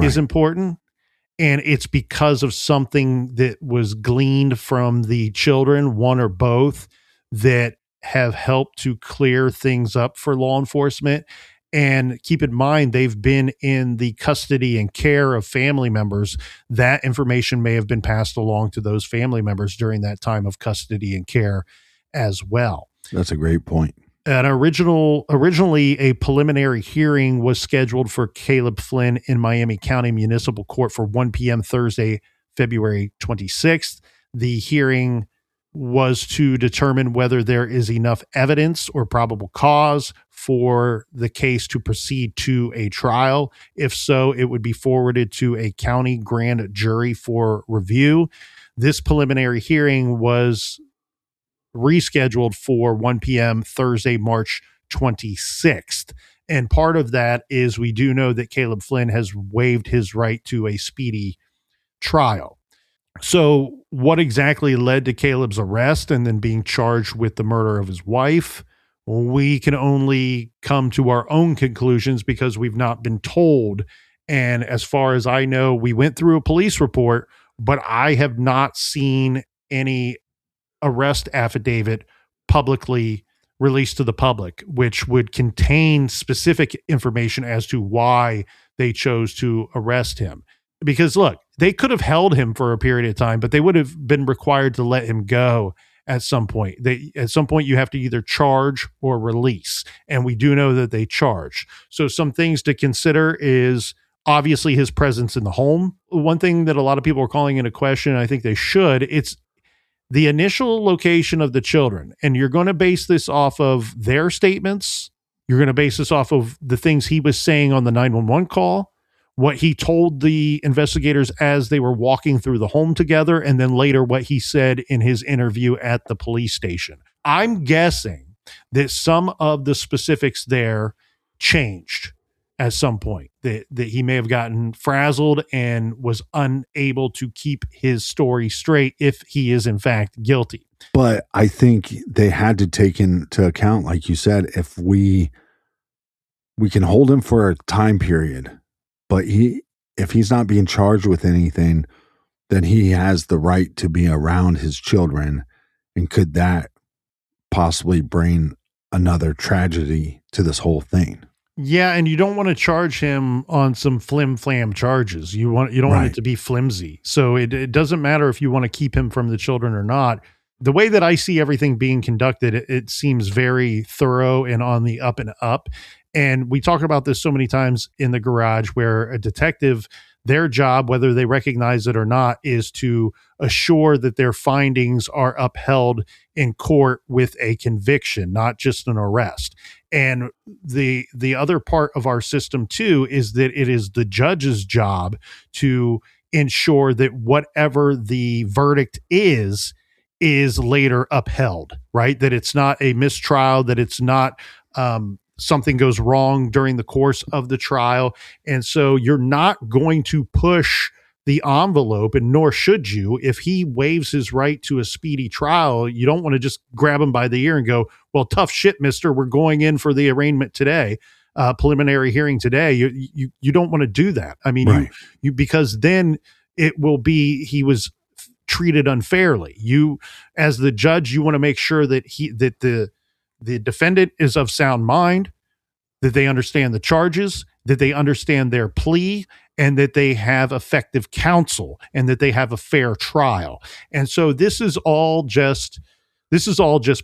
D: is important. And it's because of something that was gleaned from the children, one or both, that have helped to clear things up for law enforcement. And keep in mind, they've been in the custody and care of family members. That information may have been passed along to those family members during that time of custody and care as well.
E: That's a great point.
D: Originally, a preliminary hearing was scheduled for Caleb Flynn in Miami County Municipal Court for 1 p.m. Thursday, February 26th. The hearing was to determine whether there is enough evidence or probable cause for the case to proceed to a trial. If so, it would be forwarded to a county grand jury for review. This preliminary hearing was rescheduled for 1 p.m. Thursday, March 26th. And part of that is we do know that Caleb Flynn has waived his right to a speedy trial. So what exactly led to Caleb's arrest and then being charged with the murder of his wife? we can only come to our own conclusions because we've not been told. And as far as I know, we went through a police report, but I have not seen any arrest affidavit publicly released to the public, which would contain specific information as to why they chose to arrest him. Because look, they could have held him for a period of time, but they would have been required to let him go at some point. At some point, you have to either charge or release. And we do know that they charge. So some things to consider is obviously his presence in the home. One thing that a lot of people are calling into question, and I think they should, it's the initial location of the children. And you're going to base this off of their statements. You're going to base this off of the things he was saying on the 911 call, what he told the investigators as they were walking through the home together, and then later what he said in his interview at the police station. I'm guessing that some of the specifics there changed at some point, that he may have gotten frazzled and was unable to keep his story straight if he is in fact guilty.
E: But I think they had to take into account, like you said, if we can hold him for a time period, but if he's not being charged with anything, then he has the right to be around his children. And could that possibly bring another tragedy to this whole thing?
D: Yeah, and you don't want to charge him on some flim-flam charges. You don't want it to be flimsy. So it doesn't matter if you want to keep him from the children or not. The way that I see everything being conducted, it seems very thorough and on the up and up. And we talk about this so many times in the garage, where a detective, their job, whether they recognize it or not, is to assure that their findings are upheld in court with a conviction, not just an arrest. And the other part of our system too is that it is the judge's job to ensure that whatever the verdict is later upheld, right? That it's not a mistrial, that it's not something goes wrong during the course of the trial. And so you're not going to push the envelope, and nor should you. If he waives his right to a speedy trial, you don't want to just grab him by the ear and go, well, tough shit, mister, we're going in for the arraignment today, preliminary hearing today. You don't want to do that. I mean,
E: right.
D: you because then it will be, he was treated unfairly. You, as the judge, you want to make sure that the defendant is of sound mind, that they understand the charges, that they understand their plea, and that they have effective counsel, and that they have a fair trial. And so this is all just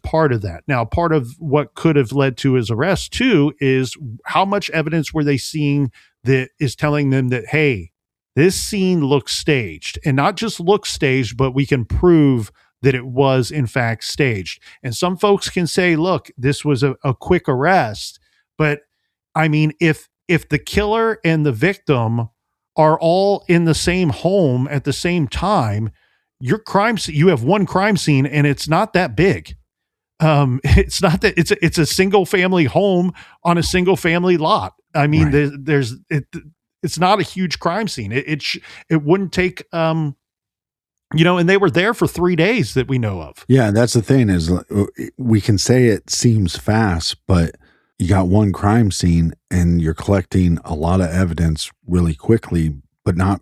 D: part of that. Now, part of what could have led to his arrest too is how much evidence were they seeing that is telling them that, hey, this scene looks staged, and not just looks staged, but we can prove that it was in fact staged. And some folks can say, look, this was a quick arrest, but I mean, if the killer and the victim are all in the same home at the same time, you have one crime scene, and it's not that big. It's not that it's a single family home on a single family lot. I mean, right. It's not a huge crime scene. It wouldn't take, and they were there for 3 days that we know of.
E: Yeah. That's the thing, is we can say it seems fast, but you got one crime scene and you're collecting a lot of evidence really quickly, but not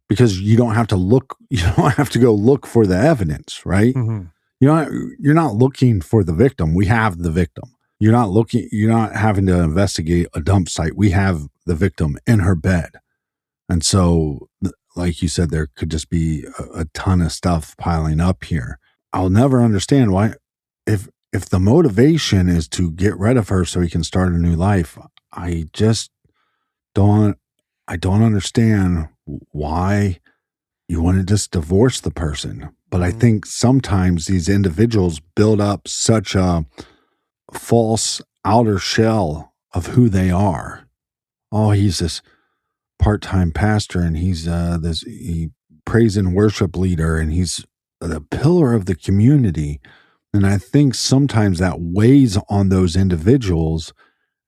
E: because you don't have to go look for the evidence, right?
D: Mm-hmm.
E: You're not looking for the victim. We have the victim. You're not having to investigate a dump site. We have the victim in her bed. And so, like you said, there could just be a ton of stuff piling up here. I'll never understand why, if the motivation is to get rid of her so he can start a new life, I don't understand why you want to just divorce the person. But I think sometimes these individuals build up such a false outer shell of who they are. Oh, he's this part-time pastor, and he's this praise and worship leader, and he's the pillar of the community. And I think sometimes that weighs on those individuals,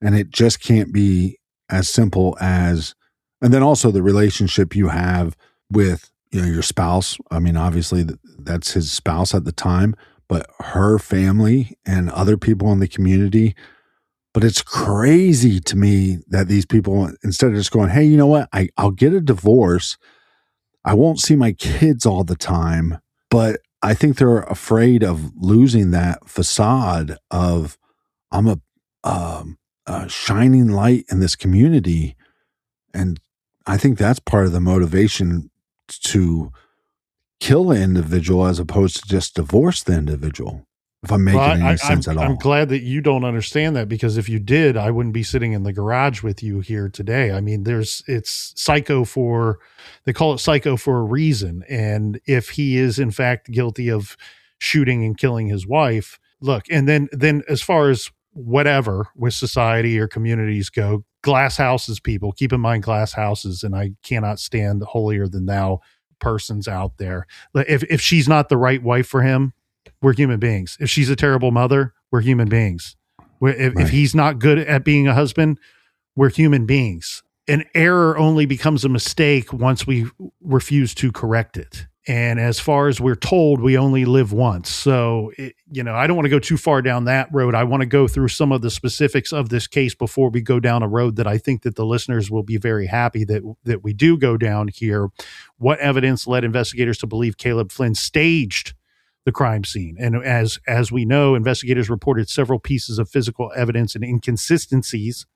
E: and it just can't be as simple as, and then also the relationship you have with, your spouse. I mean, obviously that's his spouse at the time, but her family and other people in the community. But it's crazy to me that these people, instead of just going, hey, you know what? I'll get a divorce. I won't see my kids all the time, but I think they're afraid of losing that facade of I'm a shining light in this community. And I think that's part of the motivation to kill an individual as opposed to just divorce the individual. If I'm making any sense at all.
D: I'm glad that you don't understand that, because if you did, I wouldn't be sitting in the garage with you here today. I mean, it's psycho they call it psycho for a reason. And if he is in fact guilty of shooting and killing his wife, look, and then as far as whatever with society or communities go, glass houses, people, keep in mind glass houses. And I cannot stand the holier than thou persons out there. If she's not the right wife for him, we're human beings. If she's a terrible mother, we're human beings. If he's not good at being a husband, we're human beings. An error only becomes a mistake once we refuse to correct it. And as far as we're told, we only live once. So, I don't want to go too far down that road. I want to go through some of the specifics of this case before we go down a road that I think that the listeners will be very happy that we do go down here. What evidence led investigators to believe Caleb Flynn staged the crime scene? And as we know, investigators reported several pieces of physical evidence and inconsistencies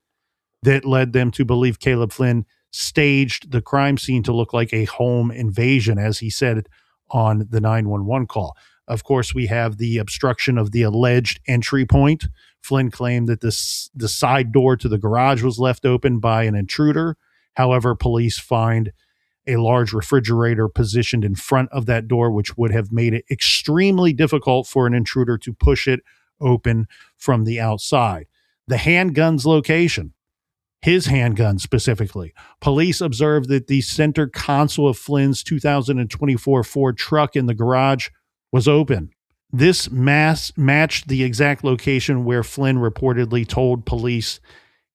D: that led them to believe Caleb Flynn staged the crime scene to look like a home invasion, as he said on the 911 call. Of course, we have the obstruction of the alleged entry point. Flynn claimed that the side door to the garage was left open by an intruder. However, police find a large refrigerator positioned in front of that door, which would have made it extremely difficult for an intruder to push it open from the outside. The handgun's location, his handgun specifically. Police observed that the center console of Flynn's 2024 Ford truck in the garage was open. This matched the exact location where Flynn reportedly told police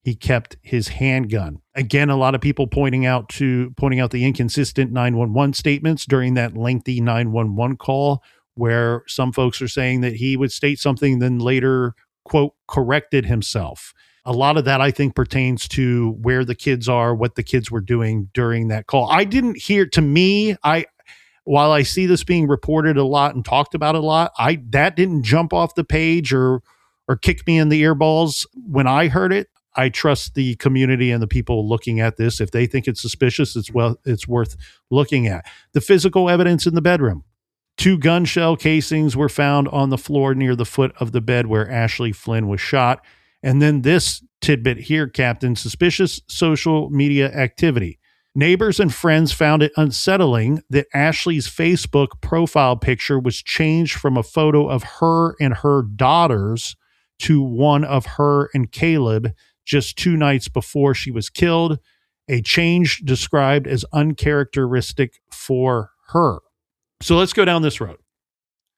D: he kept his handgun. Again, a lot of people pointing out the inconsistent 911 statements during that lengthy 911 call, where some folks are saying that he would state something, then later, quote, corrected himself. A lot of that, I think, pertains to where the kids are, what the kids were doing during that call. I didn't hear, to me, while I see this being reported a lot and talked about a lot, that didn't jump off the page or kick me in the earballs when I heard it. I trust the community and the people looking at this. If they think it's suspicious, it's worth looking at. The physical evidence in the bedroom. 2 gun shell casings were found on the floor near the foot of the bed where Ashley Flynn was shot. And then this tidbit here, Captain: suspicious social media activity. Neighbors and friends found it unsettling that Ashley's Facebook profile picture was changed from a photo of her and her daughters to one of her and Caleb just 2 nights before she was killed, a change described as uncharacteristic for her. So let's go down this road.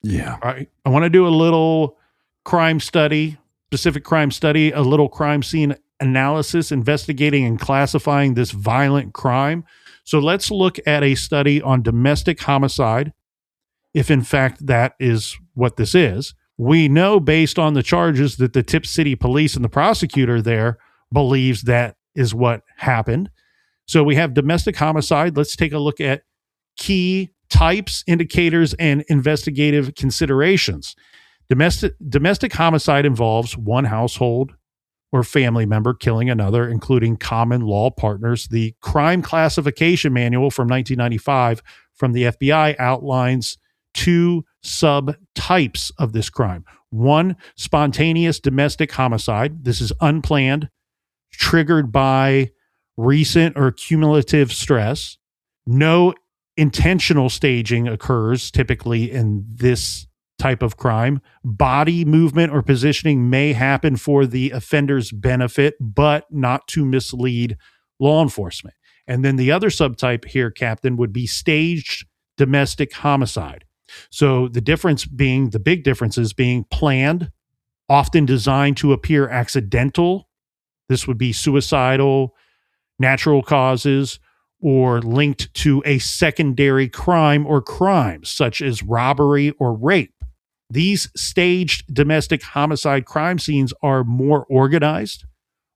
E: Yeah.
D: All right. I want to do a little specific crime study, a little crime scene analysis, investigating and classifying this violent crime. So let's look at a study on domestic homicide, if in fact that is what this is. We know based on the charges that the Tipp City police and the prosecutor there believes that is what happened. So we have domestic homicide. Let's take a look at key types, indicators, and investigative considerations. Domestic homicide involves one household or family member killing another, including common law partners. The crime classification manual from 1995 from the FBI outlines 2 subtypes of this crime. 1, spontaneous domestic homicide. This is unplanned, triggered by recent or cumulative stress. No intentional staging occurs typically in this type of crime. Body movement or positioning may happen for the offender's benefit, but not to mislead law enforcement. And then the other subtype here, Captain, would be staged domestic homicide. So the big differences being planned, often designed to appear accidental. This would be suicidal, natural causes, or linked to a secondary crime or crimes such as robbery or rape. These staged domestic homicide crime scenes are more organized.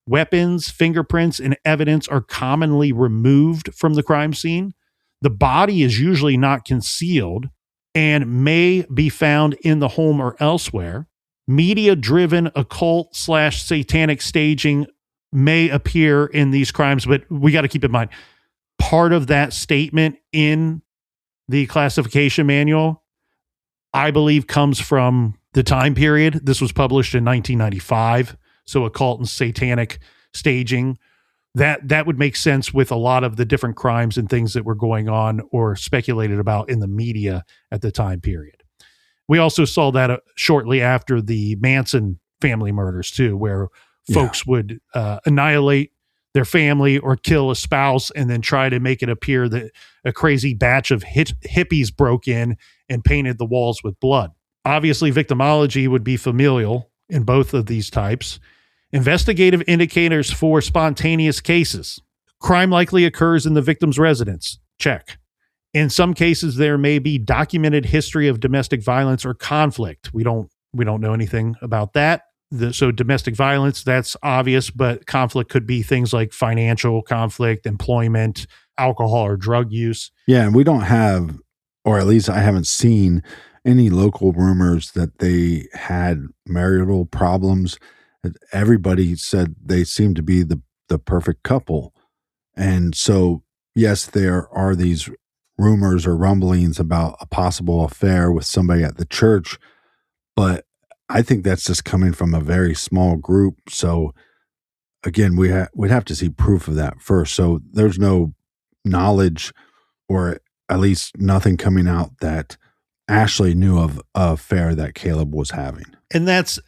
D: Weapons, fingerprints, and evidence are commonly removed from the crime scene. The body is usually not concealed and may be found in the home or elsewhere. Media-driven occult/satanic staging may appear in these crimes, but we got to keep in mind, part of that statement in the classification manual, I believe, comes from the time period. This was published in 1995. So occult and satanic staging, that would make sense with a lot of the different crimes and things that were going on or speculated about in the media at the time period. We also saw that shortly after the Manson family murders too, where folks would annihilate their family or kill a spouse and then try to make it appear that a crazy batch of hippies broke in and painted the walls with blood. Obviously, victimology would be familial in both of these types. Investigative indicators for spontaneous cases. Crime likely occurs in the victim's residence. Check. In some cases, there may be documented history of domestic violence or conflict. We don't know anything about that. So domestic violence, that's obvious, but conflict could be things like financial conflict, employment, alcohol or drug use.
E: Yeah, and we don't have, or at least I haven't seen any local rumors that they had marital problems. Everybody said they seemed to be the perfect couple. And so, yes, there are these rumors or rumblings about a possible affair with somebody at the church, but I think that's just coming from a very small group. So again, we'd have to see proof of that first. So there's no knowledge, or at least nothing coming out that Ashley knew of a affair that Caleb was having.
D: And that's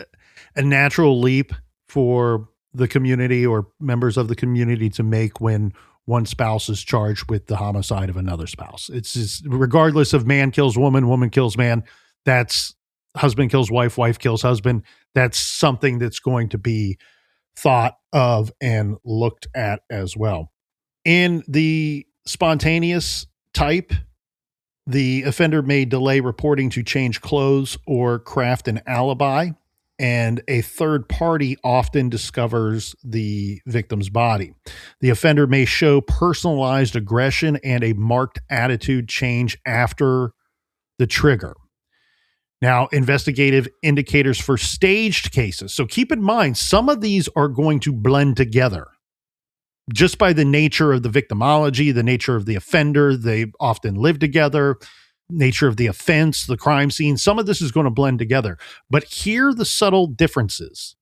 D: a natural leap for the community or members of the community to make when one spouse is charged with the homicide of another spouse. It's just, regardless of man kills woman, woman kills man, that's husband kills wife, wife kills husband. That's something that's going to be thought of and looked at as well. In the spontaneous type, the offender may delay reporting to change clothes or craft an alibi, and a third party often discovers the victim's body. The offender may show personalized aggression and a marked attitude change after the trigger. Now, investigative indicators for staged cases. So keep in mind, some of these are going to blend together. Just by the nature of the victimology, the nature of the offender, they often live together, nature of the offense, the crime scene, some of this is going to blend together. But hear the subtle differences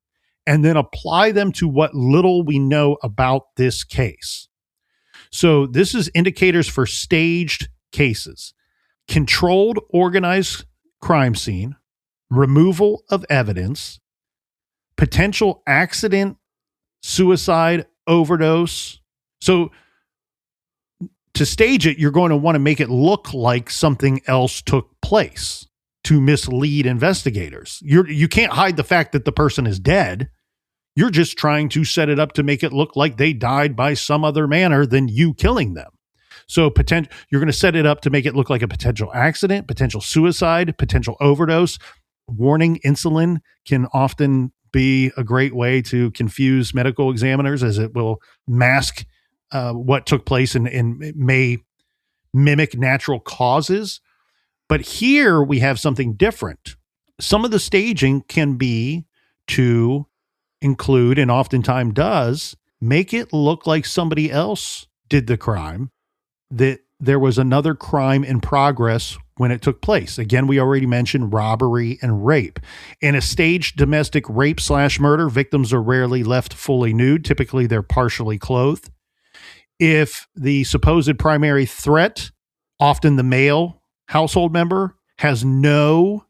D: and then apply them to what little we know about this case. So this is indicators for staged cases. Controlled, organized crime scene, removal of evidence, potential accident, suicide, overdose. So to stage it, you're going to want to make it look like something else took place to mislead investigators. You can't hide the fact that the person is dead. You're just trying to set it up to make it look like they died by some other manner than you killing them. So you're going to set it up to make it look like a potential accident, potential suicide, potential overdose. Warning, insulin can often be a great way to confuse medical examiners, as it will mask what took place and may mimic natural causes. But here we have something different. Some of the staging can be to include, and oftentimes does, make it look like somebody else did the crime, that there was another crime in progress when it took place. Again, we already mentioned robbery and rape. In a staged domestic rape/murder, victims are rarely left fully nude. Typically, they're partially clothed. If the supposed primary threat, often the male household member, has no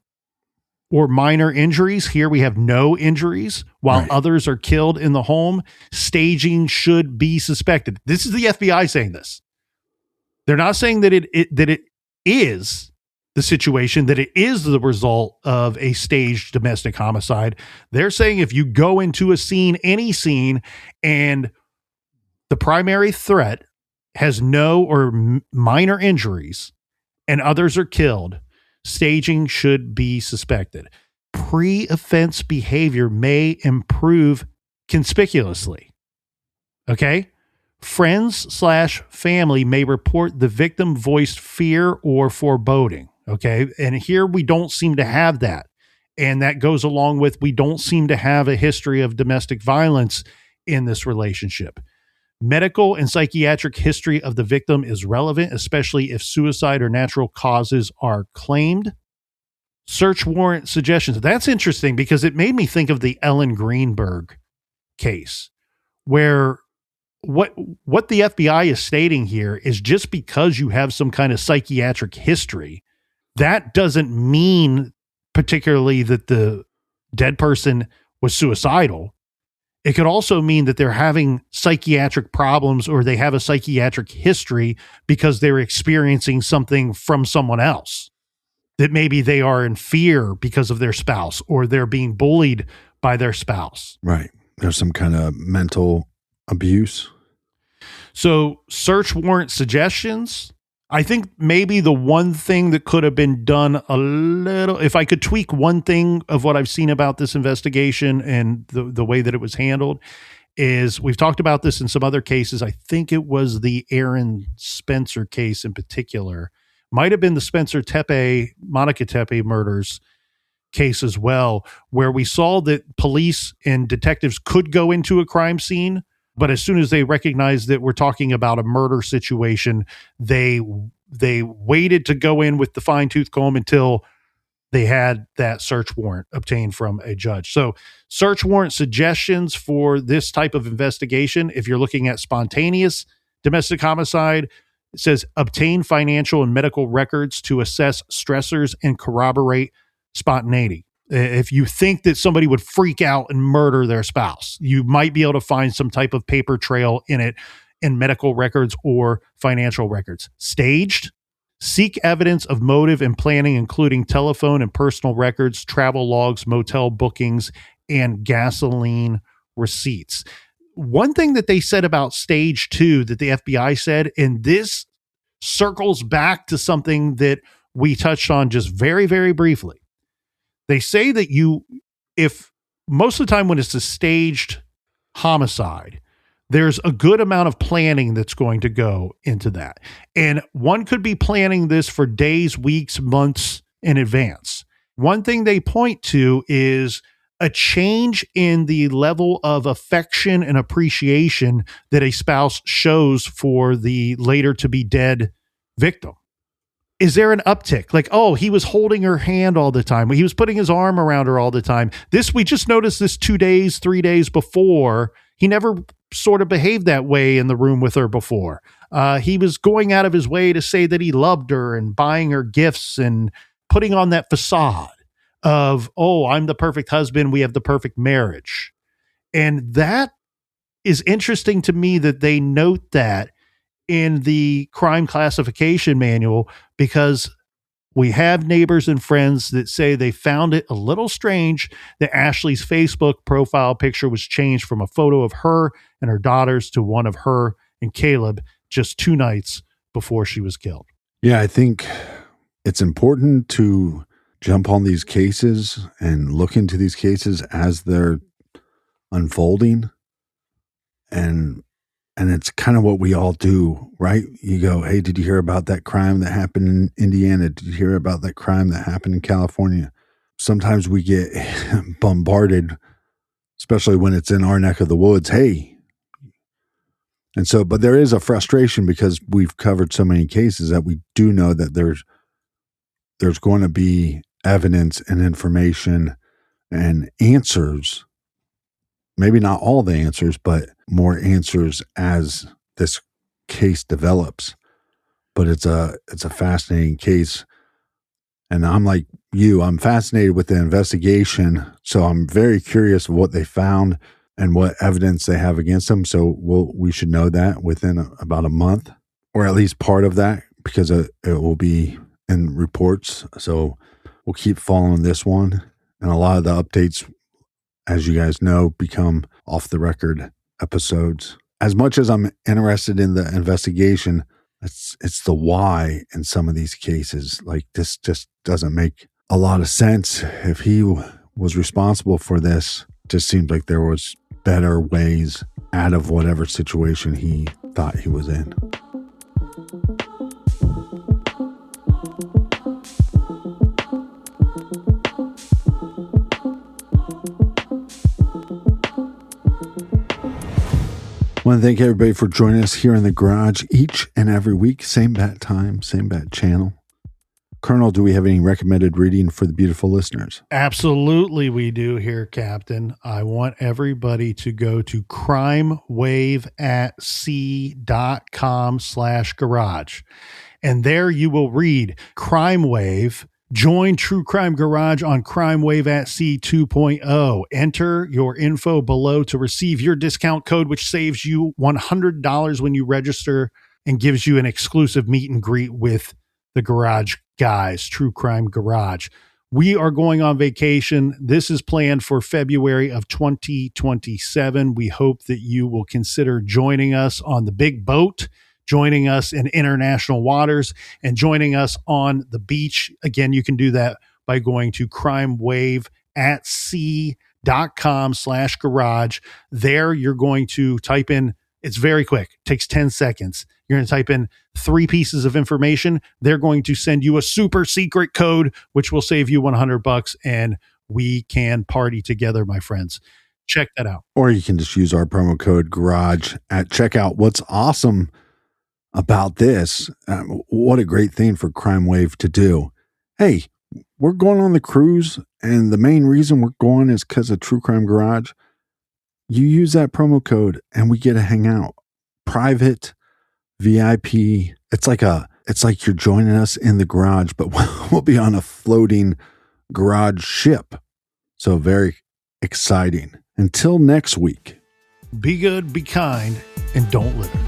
D: or minor injuries, here we have no injuries, while others are killed in the home, staging should be suspected. This is the FBI saying this. They're not saying that it is the situation, that it is the result of a staged domestic homicide. They're saying if you go into a scene, any scene, and the primary threat has no or minor injuries and others are killed, Staging should be suspected. Pre-offense behavior may improve conspicuously. Okay? Friends/family may report the victim voiced fear or foreboding. Okay? And here we don't seem to have that. And that goes along with we don't seem to have a history of domestic violence in this relationship. Medical and psychiatric history of the victim is relevant, especially if suicide or natural causes are claimed. Search warrant suggestions. That's interesting because it made me think of the Ellen Greenberg case, where what the FBI is stating here is just because you have some kind of psychiatric history, that doesn't mean particularly that the dead person was suicidal. It could also mean that they're having psychiatric problems or they have a psychiatric history because they're experiencing something from someone else, that maybe they are in fear because of their spouse or they're being bullied by their spouse.
E: Right. There's some kind of mental abuse.
D: So search warrant suggestions, I think maybe the one thing that could have been done a little, if I could tweak one thing of what I've seen about this investigation and the way that it was handled, is we've talked about this in some other cases. I think it was the Aaron Spencer case in particular. Might have been the Spencer Tepe, Monica Tepe murders case as well, where we saw that police and detectives could go into a crime scene, but as soon as they recognized that we're talking about a murder situation, they waited to go in with the fine-tooth comb until they had that search warrant obtained from a judge. So search warrant suggestions for this type of investigation, if you're looking at spontaneous domestic homicide, it says obtain financial and medical records to assess stressors and corroborate spontaneity. If you think that somebody would freak out and murder their spouse, you might be able to find some type of paper trail in it, in medical records or financial records. Staged, seek evidence of motive and planning, including telephone and personal records, travel logs, motel bookings, and gasoline receipts. One thing that they said about stage 2 that the FBI said, and this circles back to something that we touched on just very, very briefly. They say that if most of the time when it's a staged homicide, there's a good amount of planning that's going to go into that. And one could be planning this for days, weeks, months in advance. One thing they point to is a change in the level of affection and appreciation that a spouse shows for the later to be dead victim. Is there an uptick? Like, oh, he was holding her hand all the time. He was putting his arm around her all the time. We just noticed this 2 days, 3 days before. He never sort of behaved that way in the room with her before. He was going out of his way to say that he loved her and buying her gifts and putting on that facade of, oh, I'm the perfect husband. We have the perfect marriage. And that is interesting to me that they note that in the crime classification manual, because we have neighbors and friends that say they found it a little strange that Ashley's Facebook profile picture was changed from a photo of her and her daughters to one of her and Caleb just 2 nights before she was killed.
E: Yeah, I think it's important to jump on these cases and look into these cases as they're unfolding. And it's kind of what we all do, right? You go, hey, did you hear about that crime that happened in Indiana? Did you hear about that crime that happened in California? Sometimes we get bombarded, especially when it's in our neck of the woods. Hey. And so, but there is a frustration because we've covered so many cases that we do know that there's going to be evidence and information and answers. Maybe not all the answers, but more answers as this case develops. But it's a fascinating case. And I'm like you, I'm fascinated with the investigation. So I'm very curious of what they found and what evidence they have against them. So we should know that within about a month, or at least part of that, because it will be in reports. So we'll keep following this one. And a lot of the updates, as you guys know, become off the record episodes. As much as I'm interested in the investigation, It's the why in some of these cases. Like, this just doesn't make a lot of sense. If he was responsible for this, just seems like there was better ways out of whatever situation he thought he was in. I want to thank everybody for joining us here in the garage each and every week. Same bat time, same bat channel. Colonel, do we have any recommended reading for the beautiful listeners?
D: Absolutely, we do here, Captain. I want everybody to go to crimewaveatsea.com/garage. And there you will read Crime Wave. Join True Crime Garage on Crime Wave at Sea 2.0. Enter your info below to receive your discount code, which saves you $100 when you register and gives you an exclusive meet and greet with the Garage guys, True Crime Garage. We are going on vacation. This is planned for February of 2027. We hope that you will consider joining us on the big boat, joining us in international waters, and joining us on the beach. Again, you can do that by going to crimewaveatsea.com/garage. There, you're going to type in, it's very quick, it takes 10 seconds. You're going to type in 3 pieces of information. They're going to send you a super secret code, which will save you $100, and we can party together, my friends. Check that out.
E: Or you can just use our promo code GARAGE at checkout. What's awesome about this, what a great thing for Crime Wave to do. Hey, we're going on the cruise, and the main reason we're going is because of True Crime Garage. You use that promo code, and we get to hang out. Private, VIP. It's like you're joining us in the garage, but we'll be on a floating garage ship. So very exciting. Until next week.
D: Be good, be kind, and don't litter.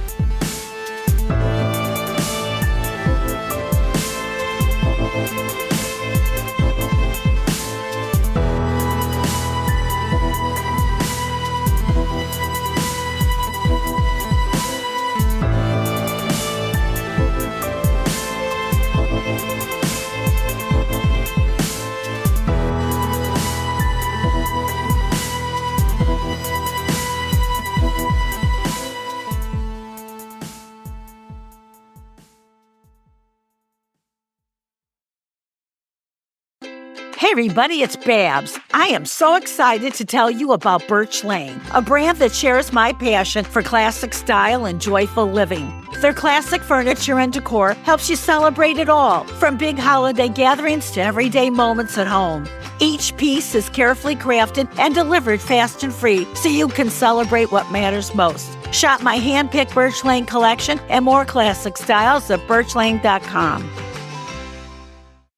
F: Hey everybody, it's Babs. I am so excited to tell you about Birch Lane, a brand that shares my passion for classic style and joyful living. Their classic furniture and decor helps you celebrate it all, from big holiday gatherings to everyday moments at home. Each piece is carefully crafted and delivered fast and free so you can celebrate what matters most. Shop my hand-picked Birch Lane collection and more classic styles at birchlane.com.